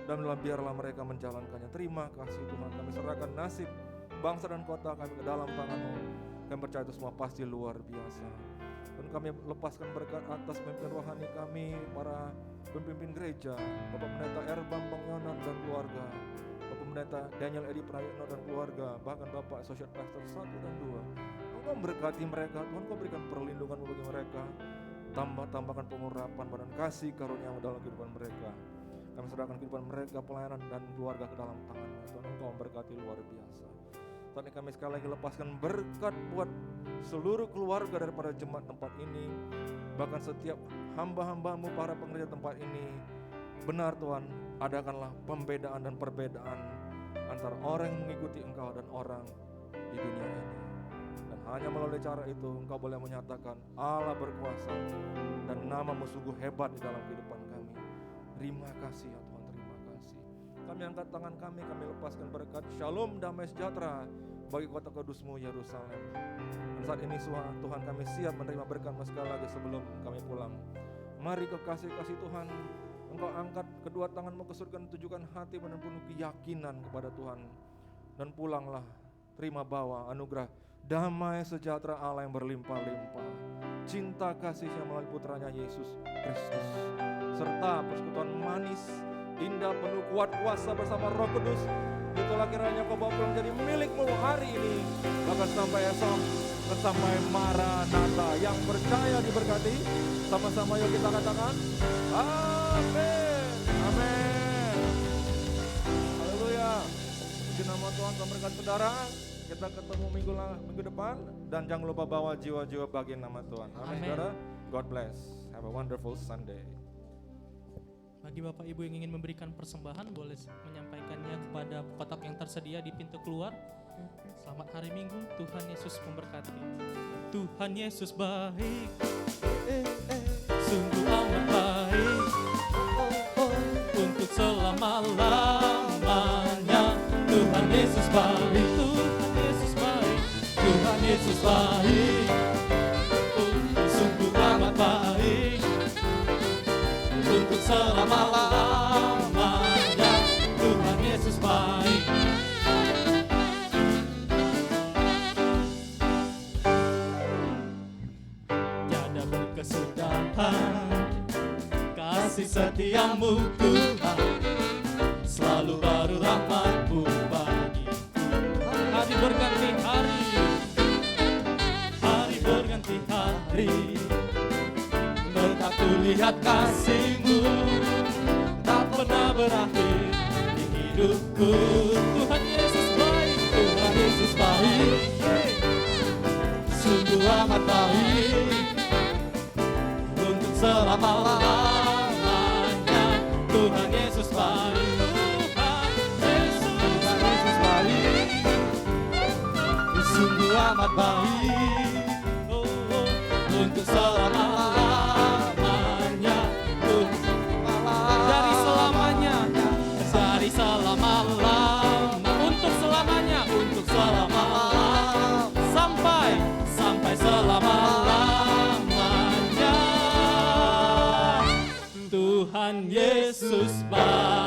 dan biarlah mereka menjalankannya. Terima kasih Tuhan, kami serahkan nasib bangsa dan kota kami ke dalam tangan-Mu. Kami percaya itu semua pasti luar biasa. Dan kami lepaskan berkat atas pemimpin rohani kami, para pemimpin gereja, Bapak Pendeta Erbam Pangyonan dan keluarga, Bapak Pendeta Daniel Edi Prayitno dan keluarga, bahkan Bapak Associate Pastor 1 dan 2. Engkau memberkati mereka, Tuhan, Kau berikan perlindungan bagi mereka. Tambahkan pengurapan dan kasih karunia-Mu dalam kehidupan mereka. Kami serahkan kehidupan mereka, pelayanan dan keluarga ke dalam tangan-Mu. Tuhan, Engkau memberkati luar biasa. Saat ini kami sekali lagi lepaskan berkat buat seluruh keluarga daripada jemaat tempat ini, bahkan setiap hamba-hamba-Mu, para pengerja tempat ini. Benar Tuhan, adakanlah pembedaan dan perbedaan antara orang yang mengikuti Engkau dan orang di dunia ini. Dan hanya melalui cara itu Engkau boleh menyatakan Allah berkuasa dan nama-Mu sungguh hebat di dalam kehidupan kami. Terima kasih ya Tuhan, terima kasih. Kami angkat tangan kami lepaskan berkat shalom, damai sejahtera bagi kota kudus-Mu Yerusalem. Dan saat ini Tuhan, kami siap menerima berkat-Mu sekali lagi sebelum kami pulang. Mari kekasih-kasih Tuhan, Engkau angkat kedua tangan-Mu ke surga, tujukan hati dan penuh keyakinan kepada Tuhan. Dan pulanglah, terima bawa anugerah damai sejahtera Allah yang berlimpah-limpah, cinta kasih-Nya melalui putranya Yesus Kristus, serta persekutuan manis, indah, penuh kuat kuasa bersama Roh Kudus. Itulah kiranya Kau bawa pulang jadi milik-Mu hari ini, bahkan sampai esok, sampai Maranatha. Yang percaya diberkati, sama-sama yuk kita katakan amin, amin, haleluya. Puji nama Tuhan, memberkati saudara. Kita ketemu minggu depan, dan jangan lupa bawa jiwa-jiwa bagi nama Tuhan. Amin, saudara. God bless. Have a wonderful Sunday. Bagi Bapak Ibu yang ingin memberikan persembahan, boleh menyampaikannya kepada kotak yang tersedia di pintu keluar. Selamat hari Minggu, Tuhan Yesus memberkati. Tuhan Yesus baik, sungguh amat baik, untuk selama-lamanya. Tuhan Yesus baik, Tuhan Yesus baik, Tuhan Yesus baik, sungguh amat baik, untuk selama-lamanya. Tuhan Yesus baik. Tiada berkesudahan kasih setiamu Tuhan, selalu baru rahmat-Mu bagiku. Hari berganti hari, hari berganti hari, tetap kulihat kasih-Mu tak pernah berakhir di hidupku. Tuhan Yesus baik, Tuhan Yesus baik, sungguh amat baik, untuk selama-lamanya. Tuhan Yesus baik, Tuhan Yesus baik, sungguh amat baik, untuk selama-lamanya. Dari selamanya, dari selama-lama, untuk selamanya, untuk selama-lama, sampai selama-lamanya. Tuhan Yesus baik.